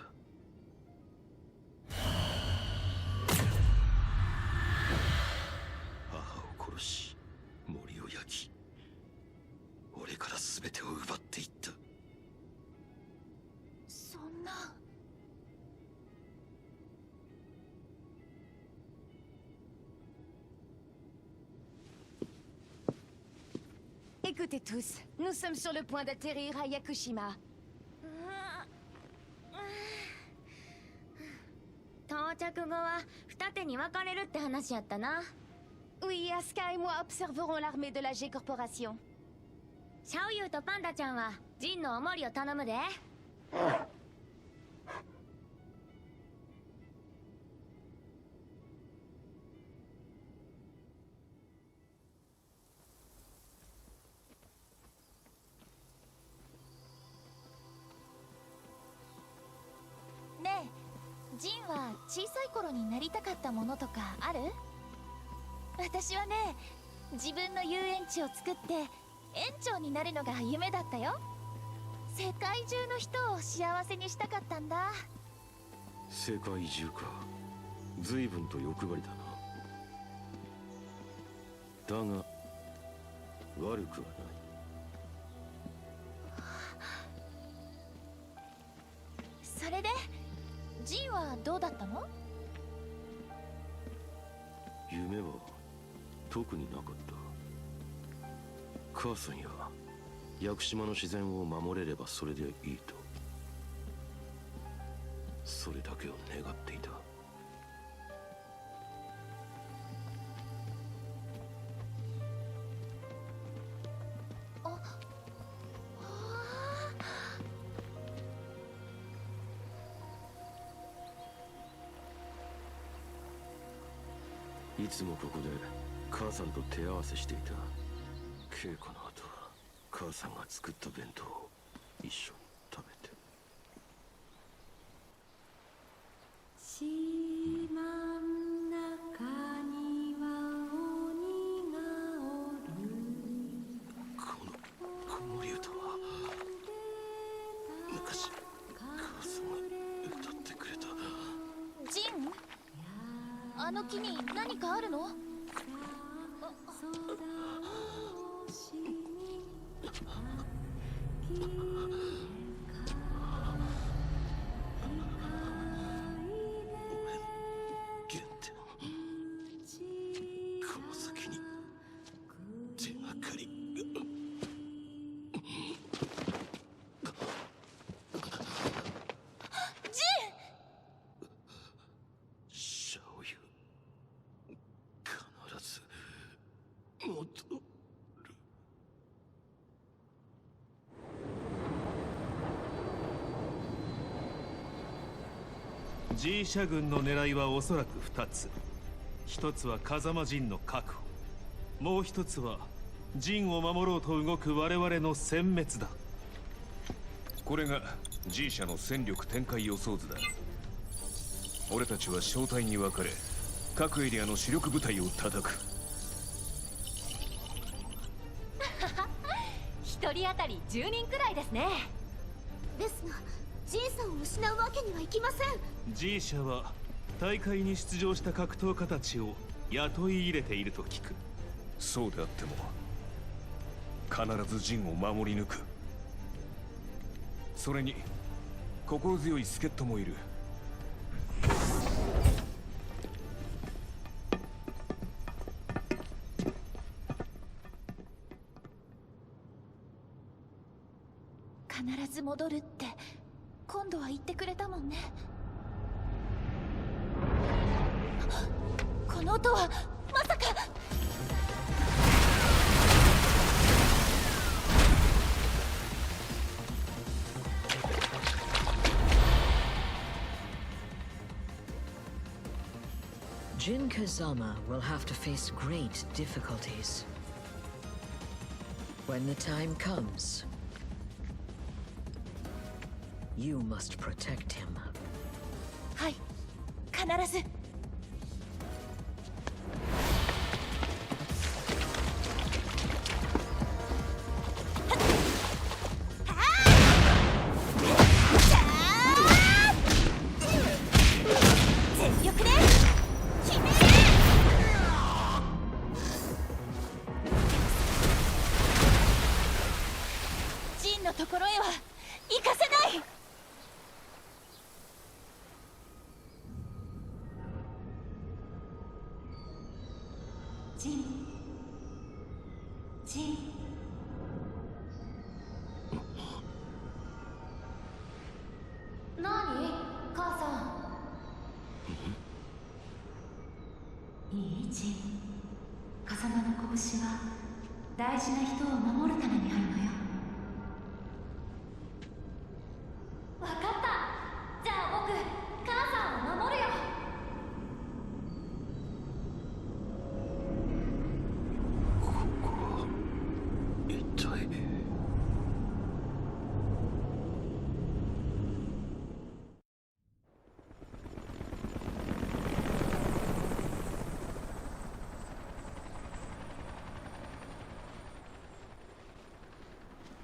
母を殺し森を焼き俺から全てを奪っていった。そんな。Écoutez tous, nous sommes sur le point d'atterrir à Yakushima. 到着後は二手に分かれるって話やったな。Oui, Asuka et moi observerons l'armée de la G Corporation. シャオユーとパンダちゃんはジンのお守りを頼むで。ねえ、ジンは小さい頃になりたかったものとかある？私はね、自分の遊園地を作って園長になるのが夢だったよ。世界中の人を幸せにしたかったんだ。世界中か。随分と欲張りだな。だが悪くはない。それでジンはどうだったの？夢は特になかった。母さんや屋久島の自然を守れればそれでいいと、それだけを願っていた。いつもここで母さんと手合わせしていた。稽古の後は母さんが作った弁当を一緒に食べて。島ん中には鬼がおる。この子守歌は昔母さんが歌ってくれた。ジン？あの木に何かあるの？ G 社軍の狙いはおそらく2つ。一つは風間陣の確保、もう一つは陣を守ろうと動く我々の殲滅だ。これが G 社の戦力展開予想図だ。俺たちは小隊に分かれ、各エリアの主力部隊を叩く。一人当たり10人くらいですね。ですがジンさんを失うわけにはいきません。 G 社は大会に出場した格闘家たちを雇い入れていると聞く。そうであっても必ず陣を守り抜く。それに心強い助っ人もいる。必ず戻るって今度は言ってくれたもんね。この音はまさか。Jin Kazama will have to face great difficulties. When the time comes, you must protect him. はい、必ず。全力で決める。ジンのところへは行かせない。ジン、ジン。なに、母さん。いい、ジン。風間の拳は大事な人を守るためにあるのよ。わかった。じゃあ僕、母さんを守るよ。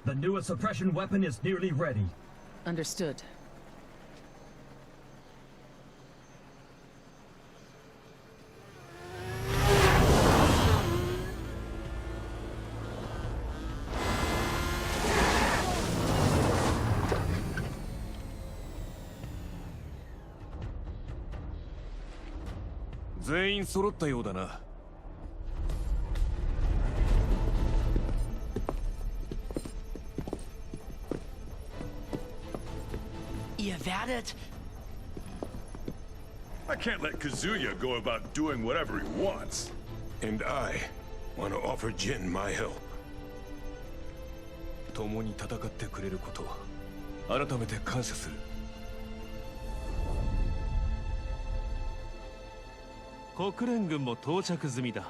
The newest suppression weapon is nearly ready. Understood.全員揃ったようだな。Ihr werdet... I can't let Kazuya go about doing whatever he wants. And I want to offer Jin my help. 共に戦ってくれること改めて感謝する。国連軍も到着済みだ。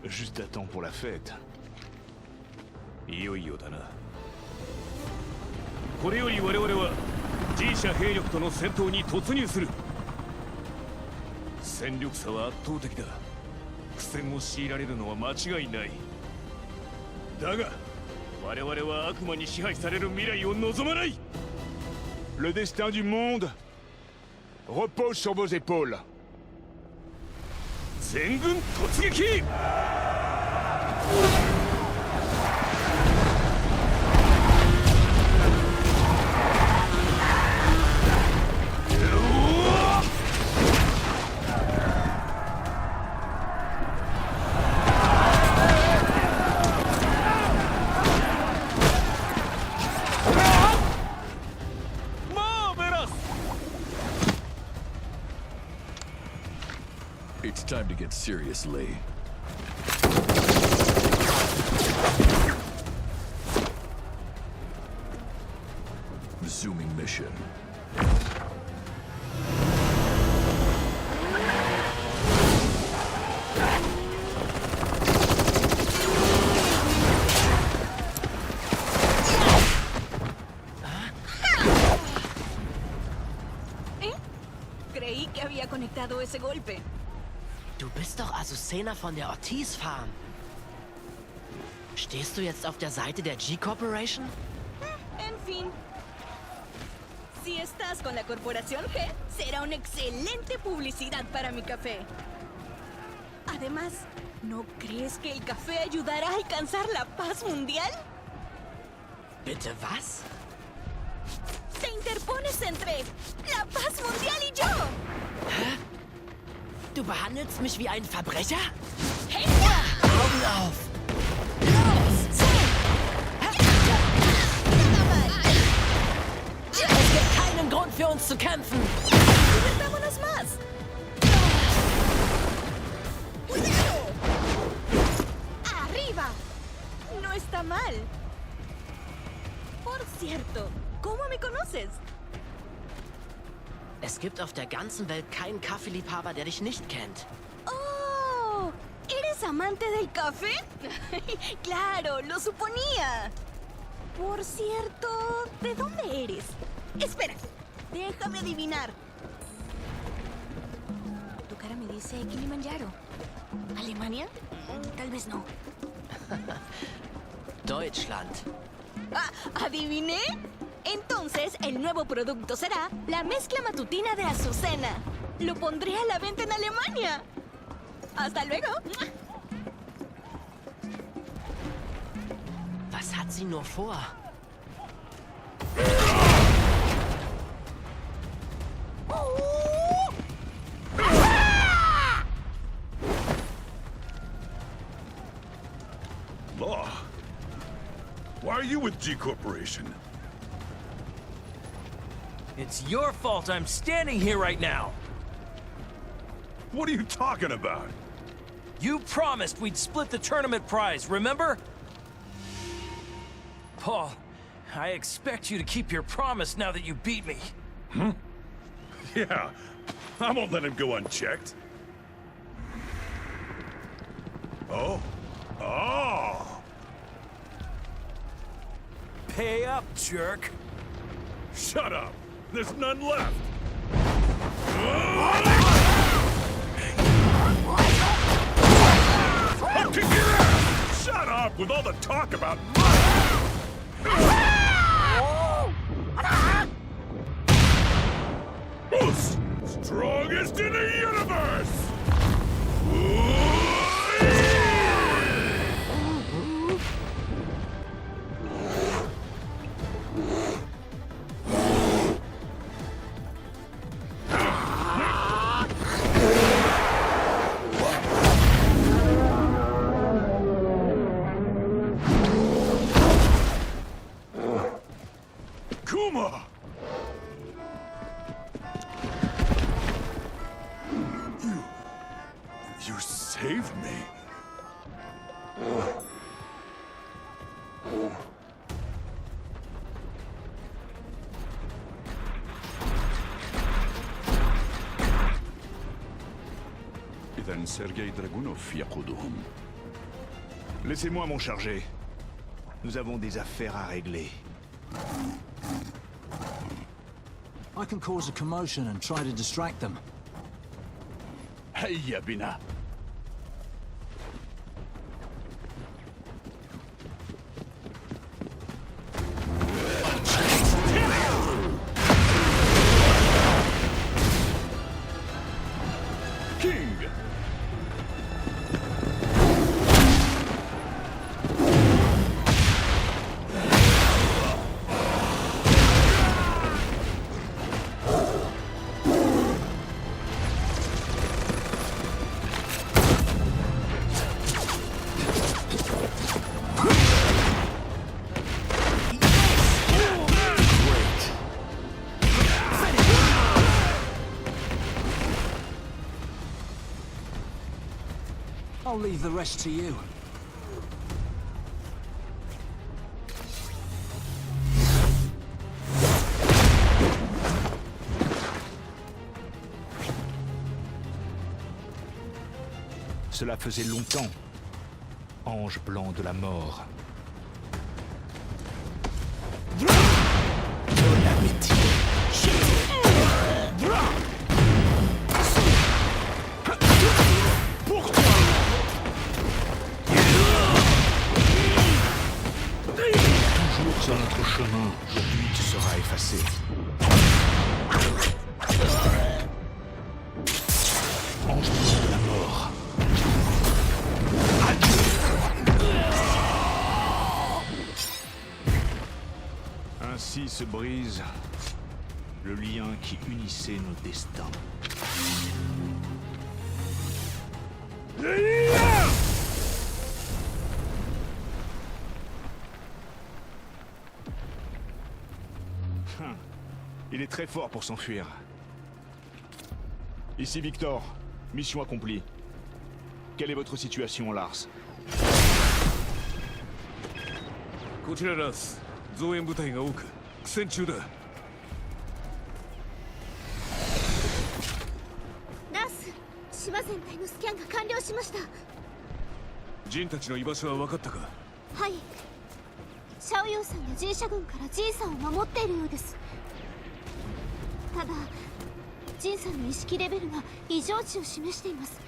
Juste à temps pour la fête. いよいよだな。これより我々は G 社兵力との戦闘に突入する。戦力差は圧倒的だ。苦戦を強いられるのは間違いない。だが我々は悪魔に支配される未来を望まない。 Le destin du monde repose sur vos épaules. 全軍突撃！ It's time to get serious, Lee. mission. Creí que había conectado ese golpe. Du bist doch Azucena von der Ortiz Farm. Stehst du jetzt auf der Seite der G-Corporation? En fin. Si estás con la Corporación G, será una excelente publicidad para mi café. Además, ¿no crees que el café ayudará a alcanzar la paz mundial? Bitte was? Te interpones entre la paz mundial y yo. Hä? Du behandelst mich wie einen Verbrecher? Hey, Augen auf! Es gibt keinen Grund für uns zu kämpfen. ¡Divertámonos más! ¡Cuidado! ¡Arriba! No está mal. Por cierto, ¿cómo me conoces? Es gibt auf der ganzen Welt keinen Kaffeeliebhaber, der dich nicht kennt. ¡Oh! ¿Eres amante del café? Claro, lo suponía. Por cierto, ¿de dónde eres? Espera, déjame adivinar. Tu cara me dice Kilimanjaro. ¿Alemania? Tal vez no. Deutschland. Ah, ¿adiviné? Entonces, el nuevo producto será la mezcla matutina de Azucena. Lo pondré a la venta en Alemania. ¡Hasta luego! Was hat sie nur vor? Law, why are you with G-Corporation? It's your fault I'm standing here right now. What are you talking about? You promised we'd split the tournament prize, remember? Paul, I expect you to keep your promise now that you beat me. Hmm? Yeah, I won't let him go unchecked. Oh? Oh! Pay up, jerk. Shut up! There's none left! I'll kick your ass! Shut up with all the talk about Most strongest in the universe! Kuma! You saved me. إذن Sergei Dragunov يقودهم. Laissez-moi m'en charger. Nous avons des affaires à régler. I can cause a commotion and try to distract them. هيا بنا. King! I'll leave the rest to you. cela faisait longtemps. Ange blanc de la mort. Bon appétit. Pour toi. Toujours sur notre chemin, aujourd'hui tu seras effacé. Ange blanc de la mort. Ainsi se brise le lien qui unissait nos destins. Il est très fort pour s'enfuir. Ici Victor, mission accomplie. Quelle est votre situation, Lars? こちらラス、増援部隊が多く苦戦中だ。ラス、島全体のスキャンが完了しました。ジンたちの居場所は分かったか？はい。シャオユーさんや G 社軍からジンさんを守っているようです。ただジンさんの意識レベルが異常値を示しています。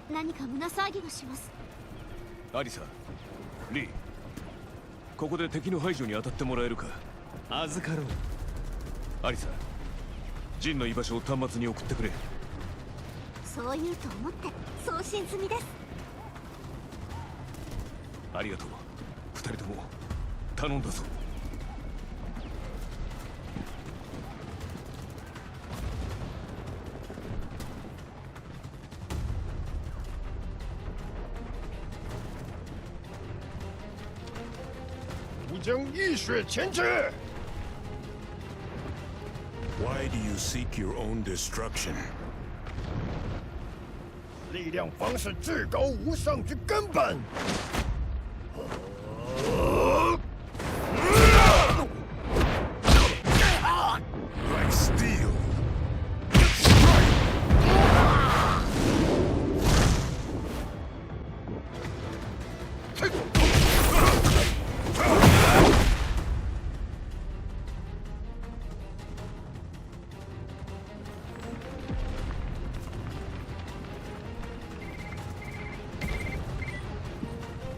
何か胸騒ぎがします。アリサ、リー、ここで敵の排除に当たってもらえるか？預かろう。アリサ、ジンの居場所を端末に送ってくれ。そう言うと思って送信済みです。ありがとう。二人とも頼んだぞ。将浴血前去。Why do you seek your own destruction? 力量方是至高无上之根本。Like steel.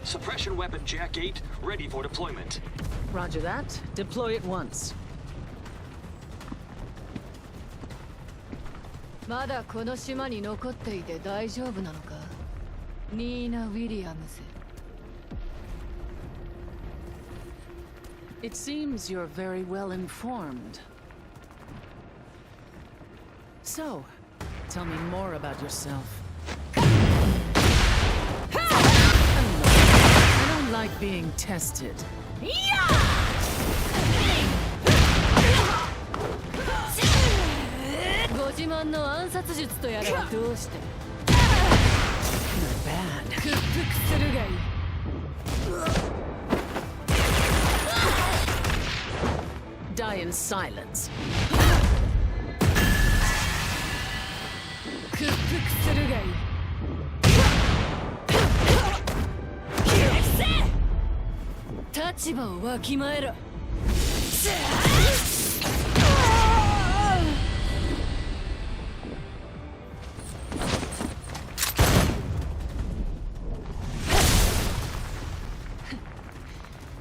Suppression weapon Jack 8, ready for deployment. Roger that. Deploy it once. まだこの島に残っていて大丈夫なのか？ニーナ・ウィリアムズ。It seems you're very well informed. So, tell me more about yourself. I don't like being tested. ご自慢の暗殺術とやらはどうして？ Not bad. 屈服するがいい。Die in silence. 屈服するがいい。立場をわきまえろ。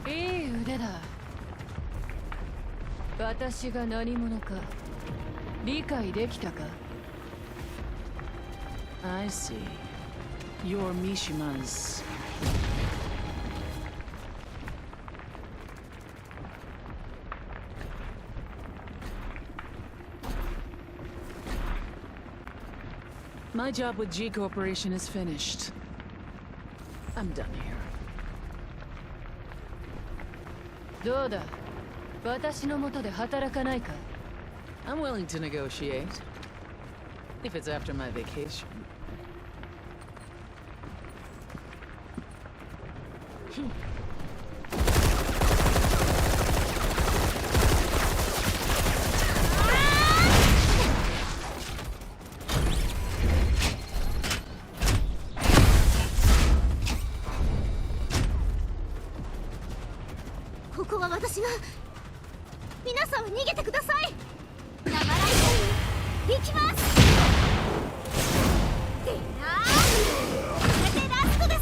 いい腕だ。私が何者か理解できたか？ I see. You're Mishima's... My job with G Corporation is finished. I'm done here. どうだ？私の下で働かないか？ I'm willing to negotiate. If it's after my vacation. ここは私が。皆さんは逃げてください。生ライト行きます。でなこれでラストです。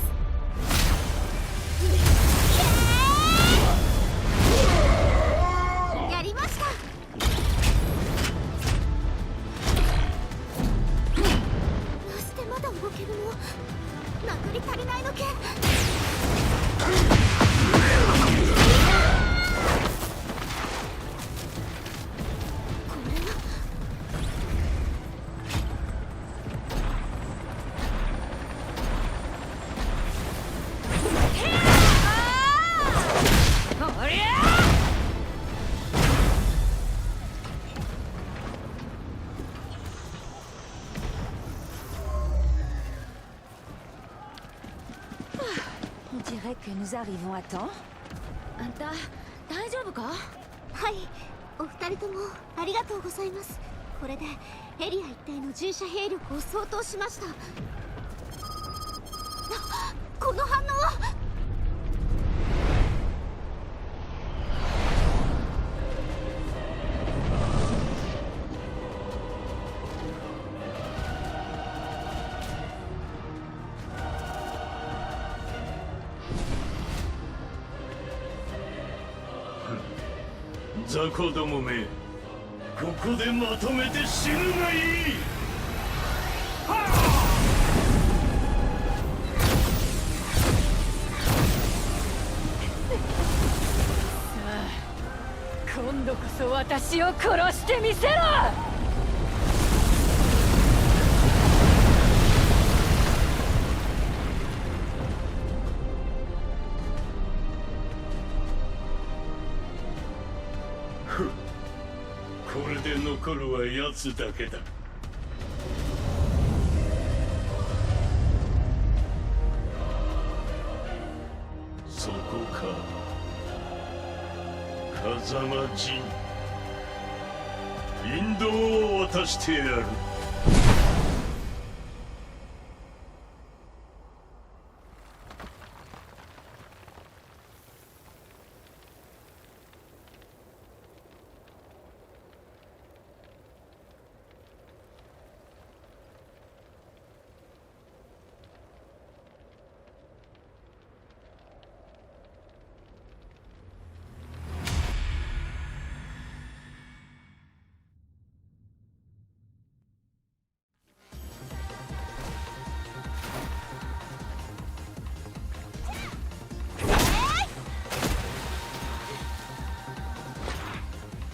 やりました。どうしてまだ動けるの。殴り足りないのけ。que nous arrivons à temps. あんた大丈夫か。はい、お二人ともありがとうございます。これでエリア一帯の従者兵力を相当しました。この反応は。雑魚どもめ、ここでまとめて死ぬがいい。今度こそ私を殺してみせろ。これで残るは奴だけだ。そこか、風間陣。引導を渡してやる。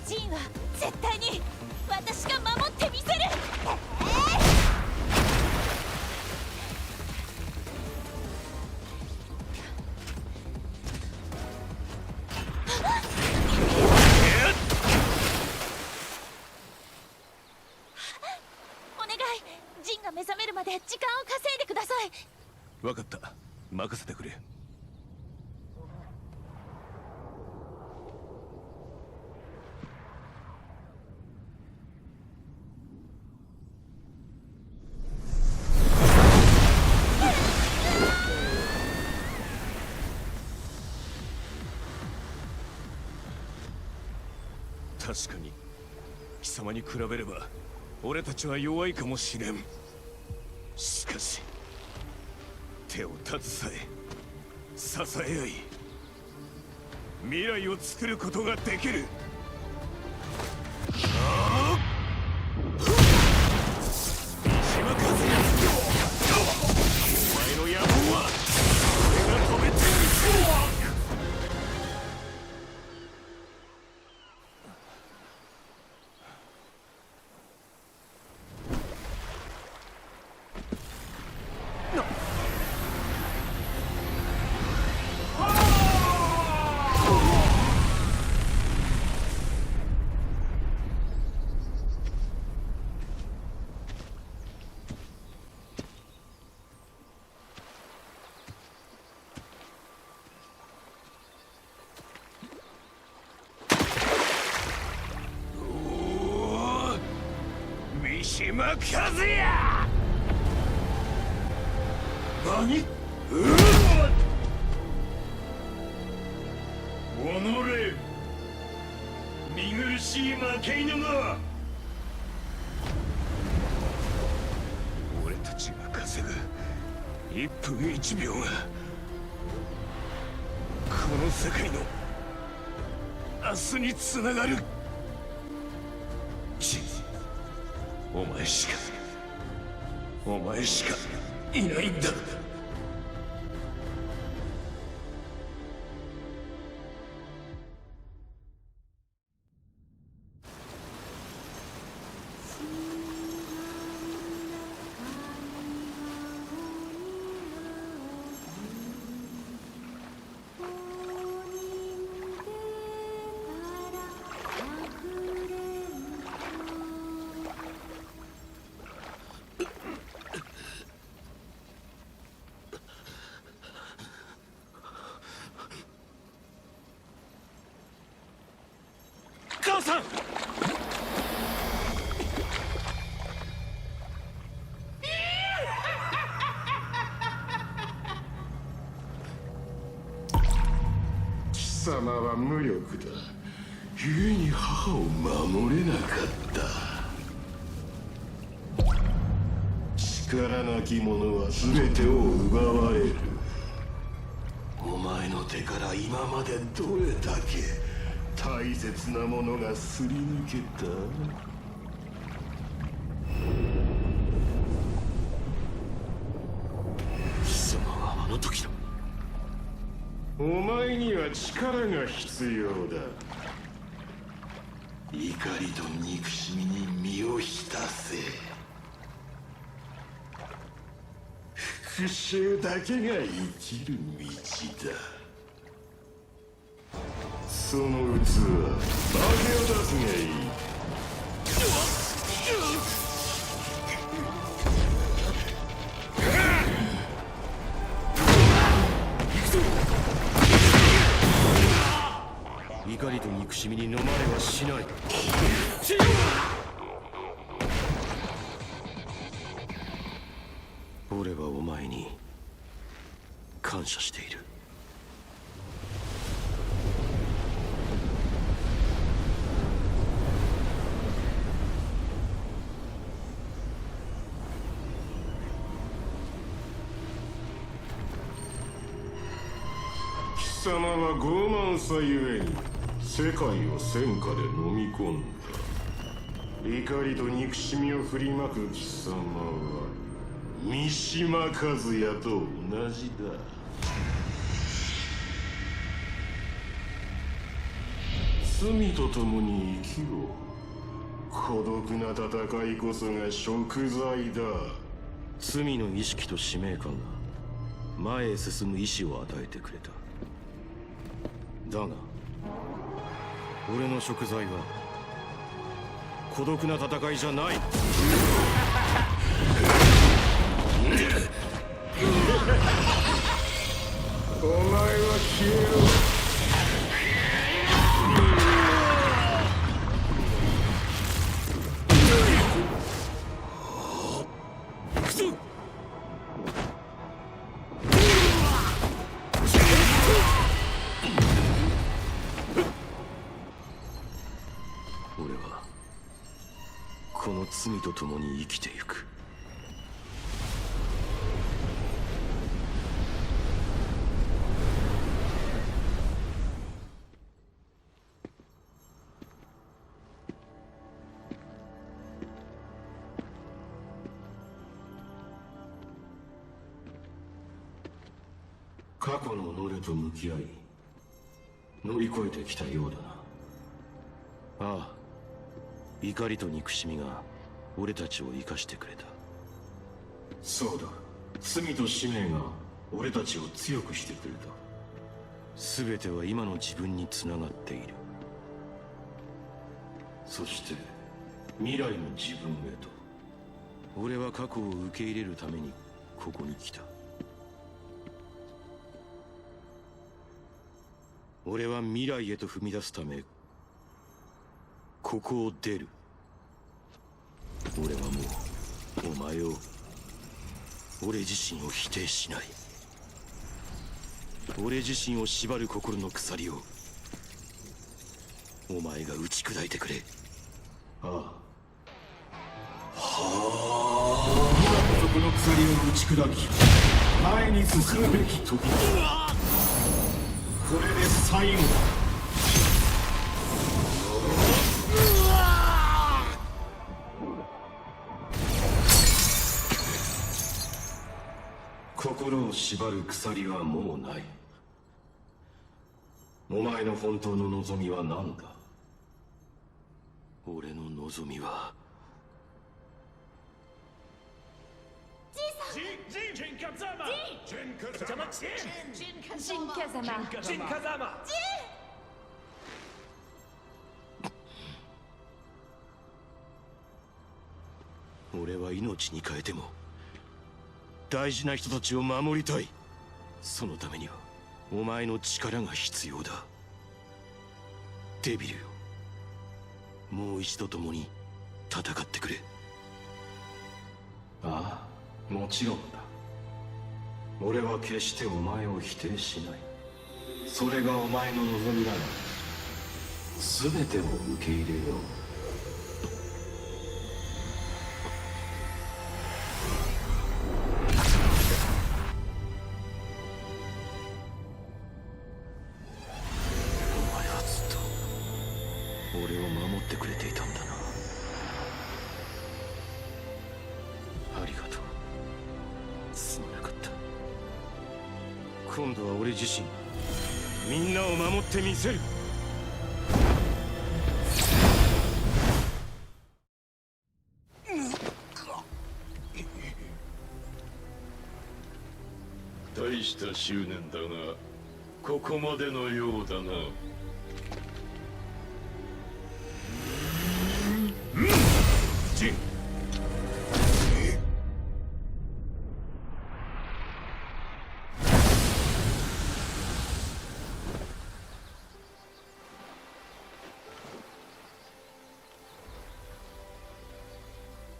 ジンは絶対に私が守ってみせる。お願い、ジンが目覚めるまで時間を稼いでください。分かった、任せてくれ。確かに貴様に比べれば俺たちは弱いかもしれん。しかし手を携え支え合い未来を作ることができる。三島和也、お前の野望は俺が止めてみせる。三島和也！何？己見苦しい負け犬が。俺たちが稼ぐ1分1秒がこの世界の明日につながる。お前しかいないんだ。母さん！貴様は無力だ。故に母を守れなかった。力なき者は全てを奪われる。お前の手から今までどれだけ大切なものがすり抜けた？貴様はあの時の。お前には力が必要だ。怒りと憎しみに身を浸せ。復讐だけが生きる道だ。その器、負けを出すがいい。怒りと憎しみに飲まれはしない。俺はお前に感謝している。貴様は傲慢さゆえに世界を戦火で飲み込んだ。怒りと憎しみを振りまく貴様は三島和也と同じだ。罪と共に生きろ。孤独な戦いこそが贖罪だ。罪の意識と使命感が前へ進む意志を与えてくれた。だが俺の贖罪は孤独な戦いじゃない。お前は消えろ。俺はこの罪と共に生きてゆく。過去の己と向き合い乗り越えてきたようだな。ああ、怒りと憎しみが俺たちを生かしてくれた。そうだ、罪と使命が俺たちを強くしてくれた。全ては今の自分につながっている。そして未来の自分へと。俺は過去を受け入れるためにここに来た。俺は未来へと踏み出すためここを出る。俺はもうお前を、俺自身を否定しない。俺自身を縛る心の鎖をお前が打ち砕いてくれ。ああ。はあ。今こそこの鎖を打ち砕き前に進むべき時だ。これで最後だ。心を縛る鎖はもうない。お前の本当の望みは何だ？俺の望みは俺は命に変えても大事な人たちを守りたい。そのためにはお前の力が必要だ。デビルよ、もう一度共に戦ってくれ。ああ、もちろんだ。俺は決してお前を否定しない。それがお前の望みなら全てを受け入れよう。俺を守ってくれていたんだな。ありがとう。すまなかった。今度は俺自身みんなを守ってみせる。大した執念だがここまでのようだな。ジン、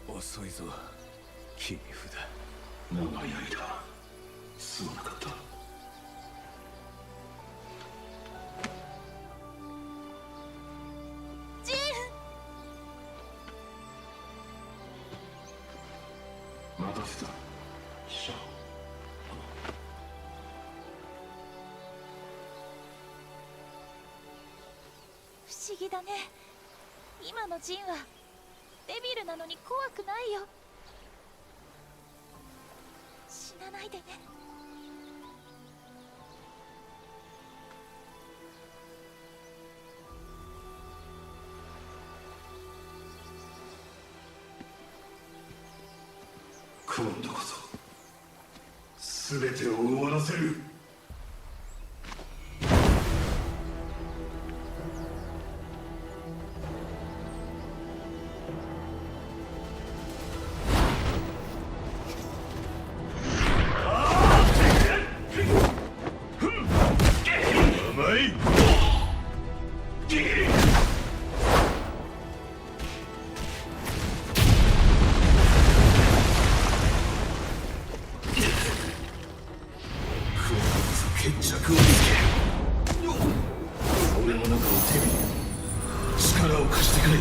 遅いぞ切り札。長い間すまなかった。待たせた。シャオ。不思議だね。今のジンはデビルなのに怖くないよ。死なないでね。今度こそ全てを終わらせる。甘い。決着をつける。俺の中を手に力を貸してくれ。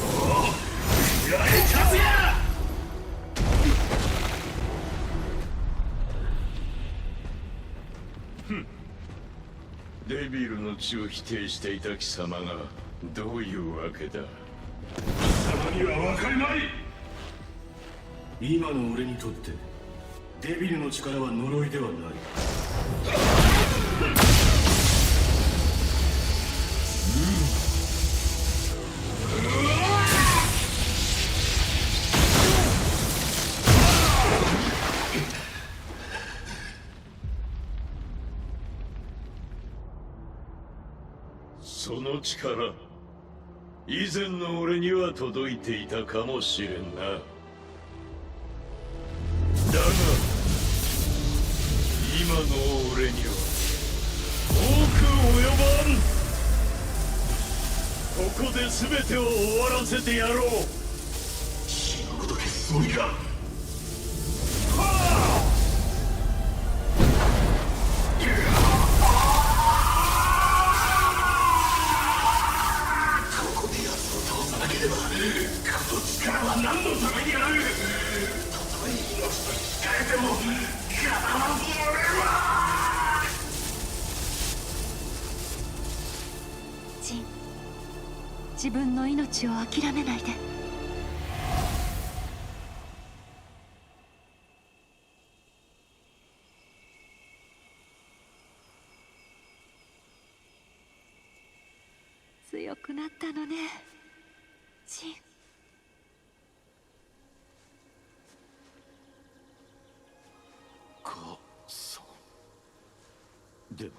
おお、やれ勝つや。デビルの血を否定していた貴様がどういうわけだ。貴様には分かりまい。今の俺にとってデビルの力は呪いではない。その力、以前の俺には届いていたかもしれんな。だが今の俺には遠く及ばん。ここで全てを終わらせてやろう。死ぬこと決闘にか。ジン、自分の命を諦めないで。強くなったのね、ジン。母さん。でも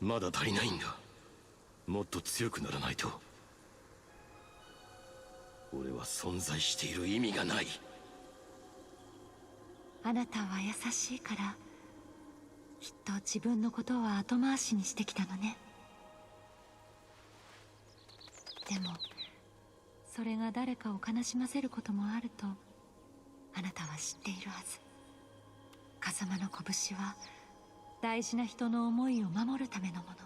まだ足りないんだ。もっと強くならないと俺は存在している意味がない。あなたは優しいからきっと自分のことは後回しにしてきたのね。でもそれが誰かを悲しませることもあるとあなたは知っているはず。風間の拳は大事な人の思いを守るためのもの。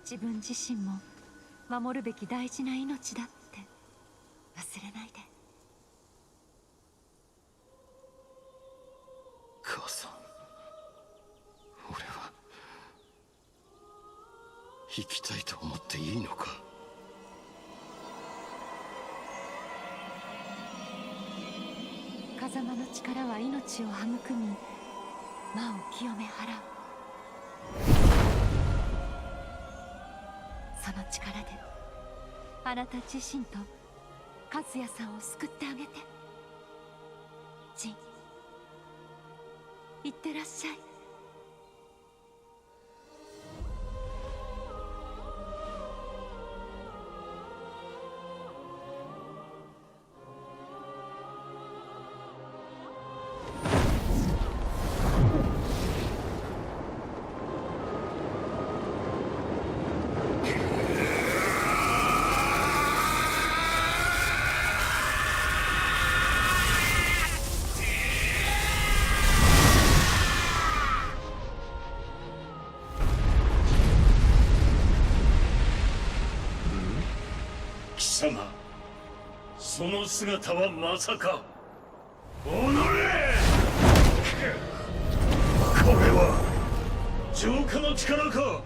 自分自身も守るべき大事な命だって忘れないで。母さん、俺は生きたいと思っていいのか。風間の力は命を育み魔を清め払う。その力であなた自身と和也さんを救ってあげて。ジン、いってらっしゃい。貴様、その姿はまさか。おのれ！これは浄化の力か。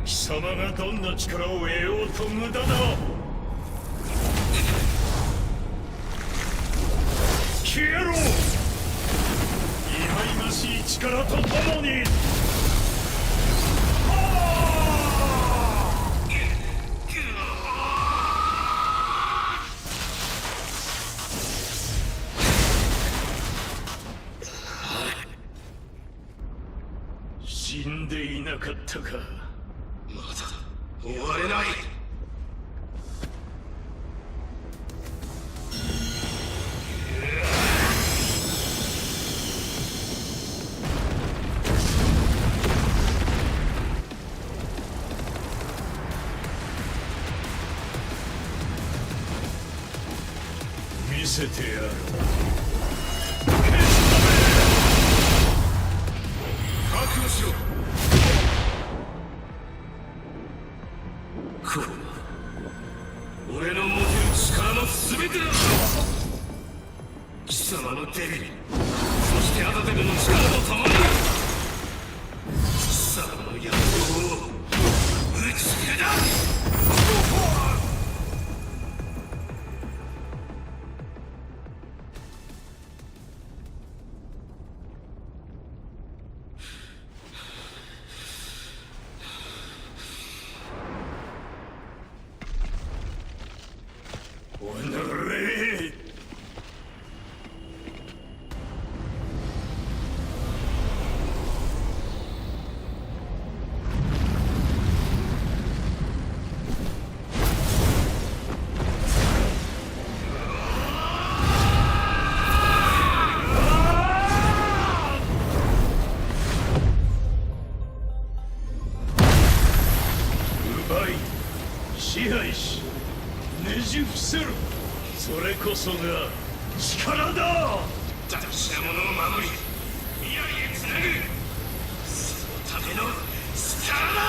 貴様がどんな力を得ようと無駄だ。消えろ！忌々しい力とともに。死んでいなかったか。まだ終われない。見せてやる。覚悟しろ。これは俺の持てる力の全てだ。貴様のデビル、そしてアダデルの力と共に貴様の野望を打ち切れだ。支配しねじ伏せる。それこそが力だ。大事なものを守り未来へつなぐ、そのための力だ。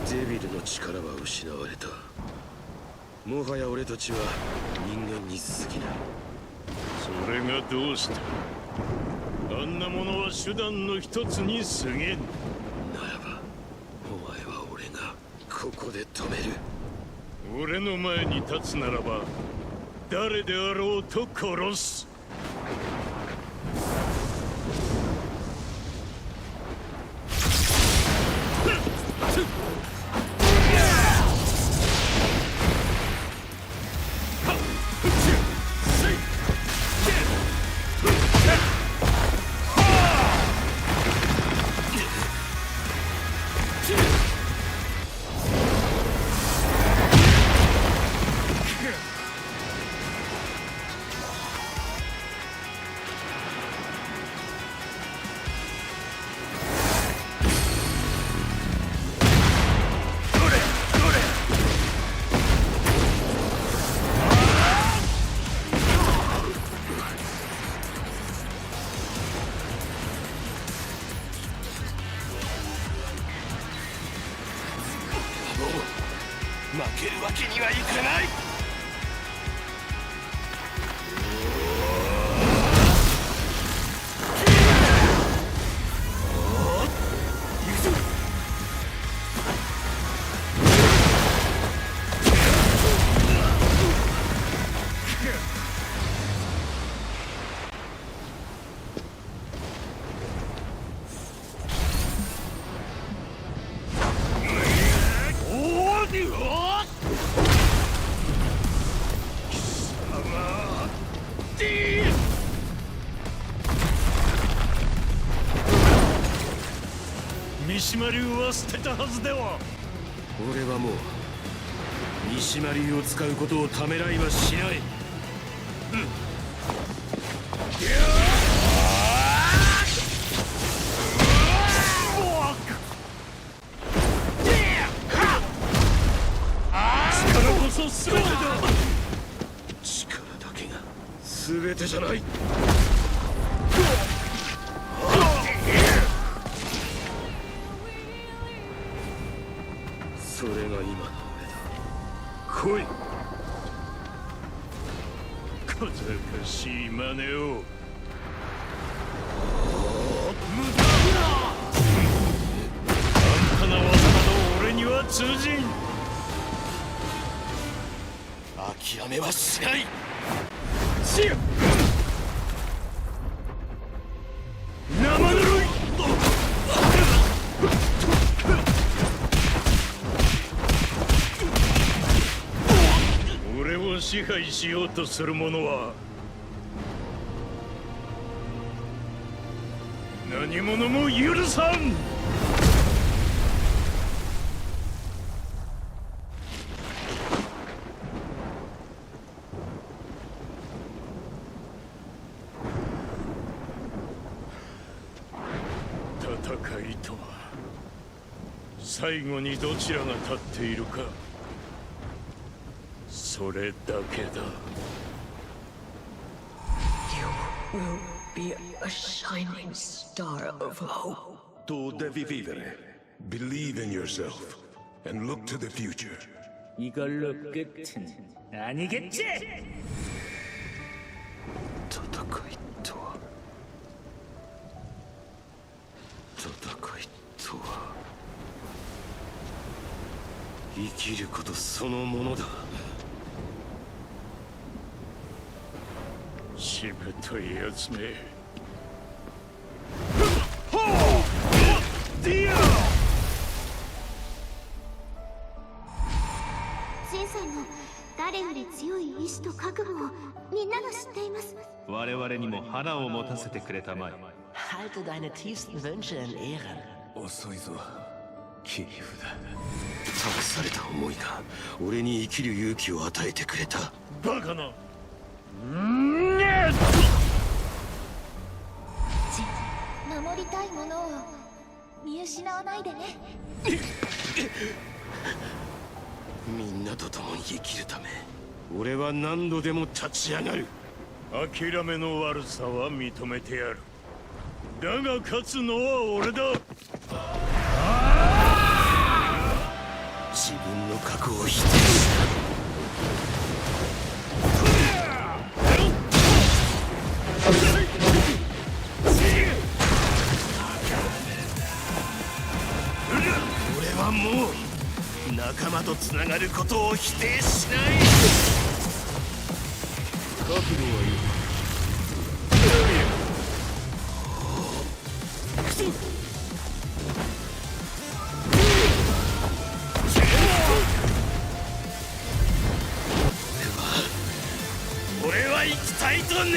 デビルの力は失われた。もはや俺たちは人間に過ぎない。それがどうした。あんなものは手段の一つに過ぎん。ならばお前は俺がここで止める。俺の前に立つならば誰であろうと殺す。負けるわけにはいかない。三島流は捨てたはずでは。俺はもう三島流を使うことをためらいはしない。力こそ全てだ。力だけが全てじゃない。それが今の俺だ。来い。小賢しい真似を。無駄だ。あんたの技など俺には通じん。諦めはしない。しよ生ぬるい。俺を支配しようとする者は何者も許さん。戦いとは最後にどちらが立っているか、それだけだ。 You will be a shining star of hope. Tu devi vivere. Believe in yourself and look to the future. 이걸로 끝은 아니겠지? 戦いとは生きることそのものだ。しぶといやつめ。ジンさんの誰より強い意志と覚悟をみんなが知っています。我々にも花を持たせてくれたまえ。 Halte deine tiefsten Wünsche in Ehren. 遅いぞ、切り札。託された思いが俺に生きる勇気を与えてくれた。バカな。守りたいものを見失わないでね。みんなと共に生きるため俺は何度でも立ち上がる。諦めの悪さは認めてやる。だが勝つのは俺だ。自分の過去を否定した。俺はもう仲間とつながることを否定しない。覚悟はいい。俺は生きたいと願う。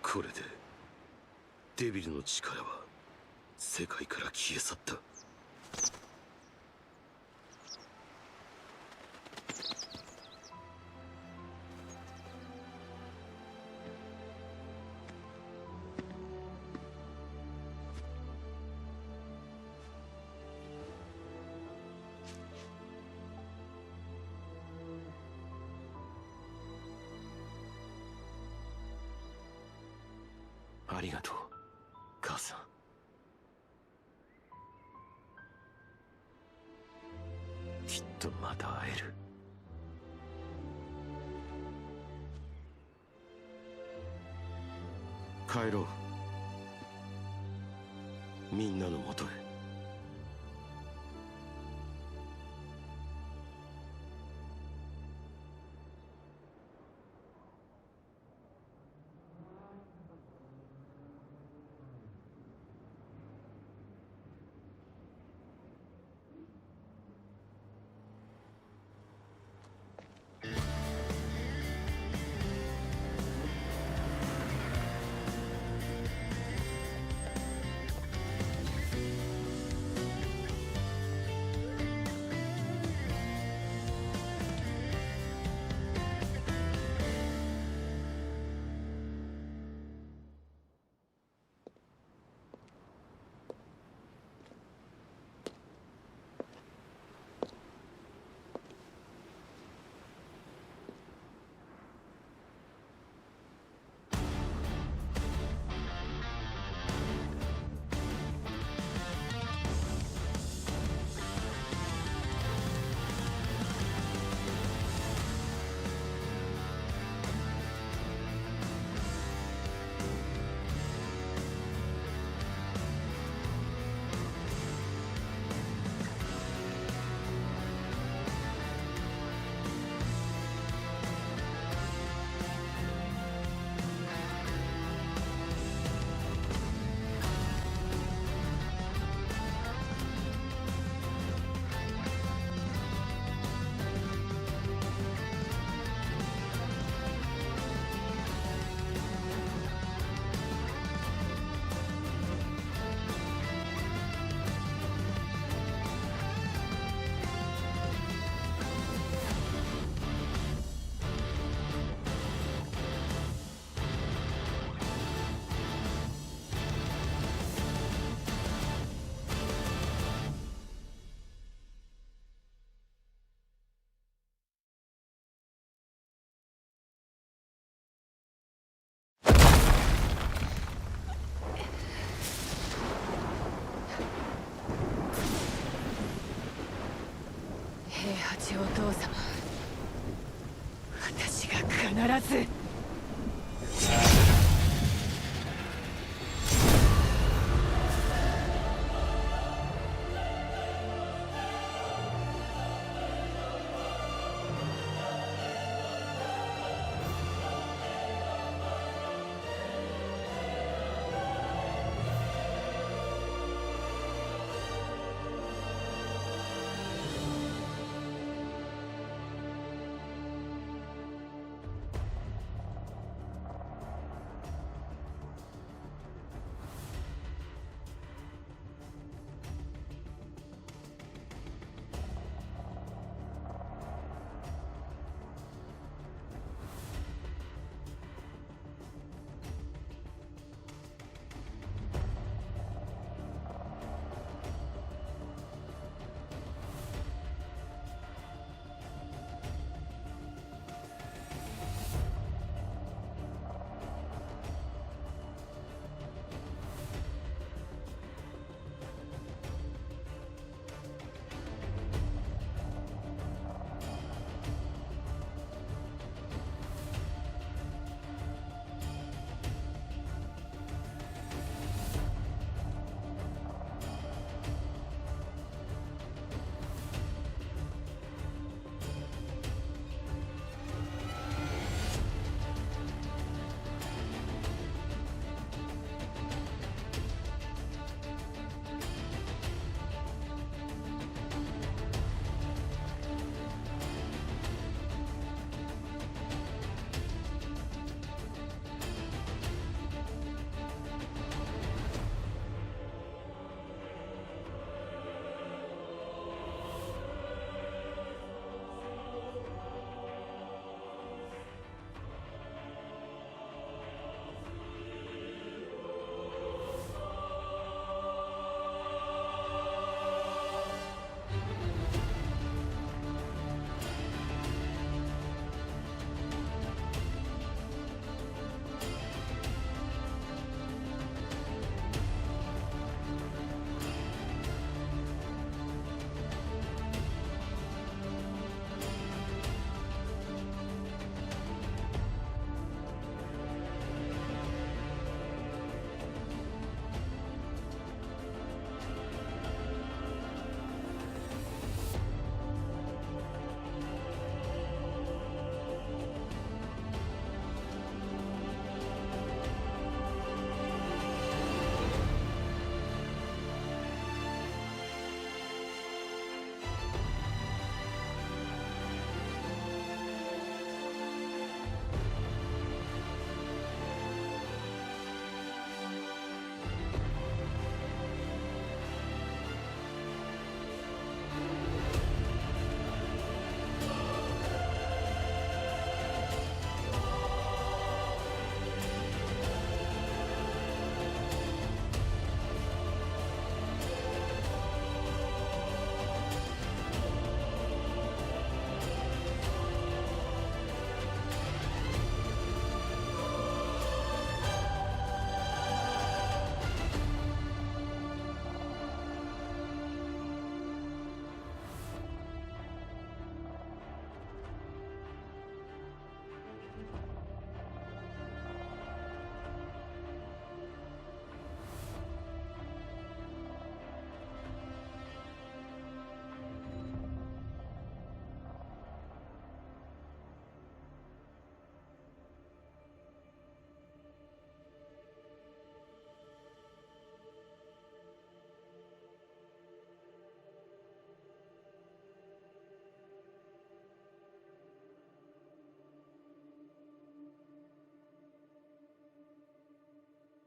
これでデビルの力は世界から消え去った。ありがとう母さん。きっとまた会える。帰ろう、みんなのもとへ。平八お父様、私が必ず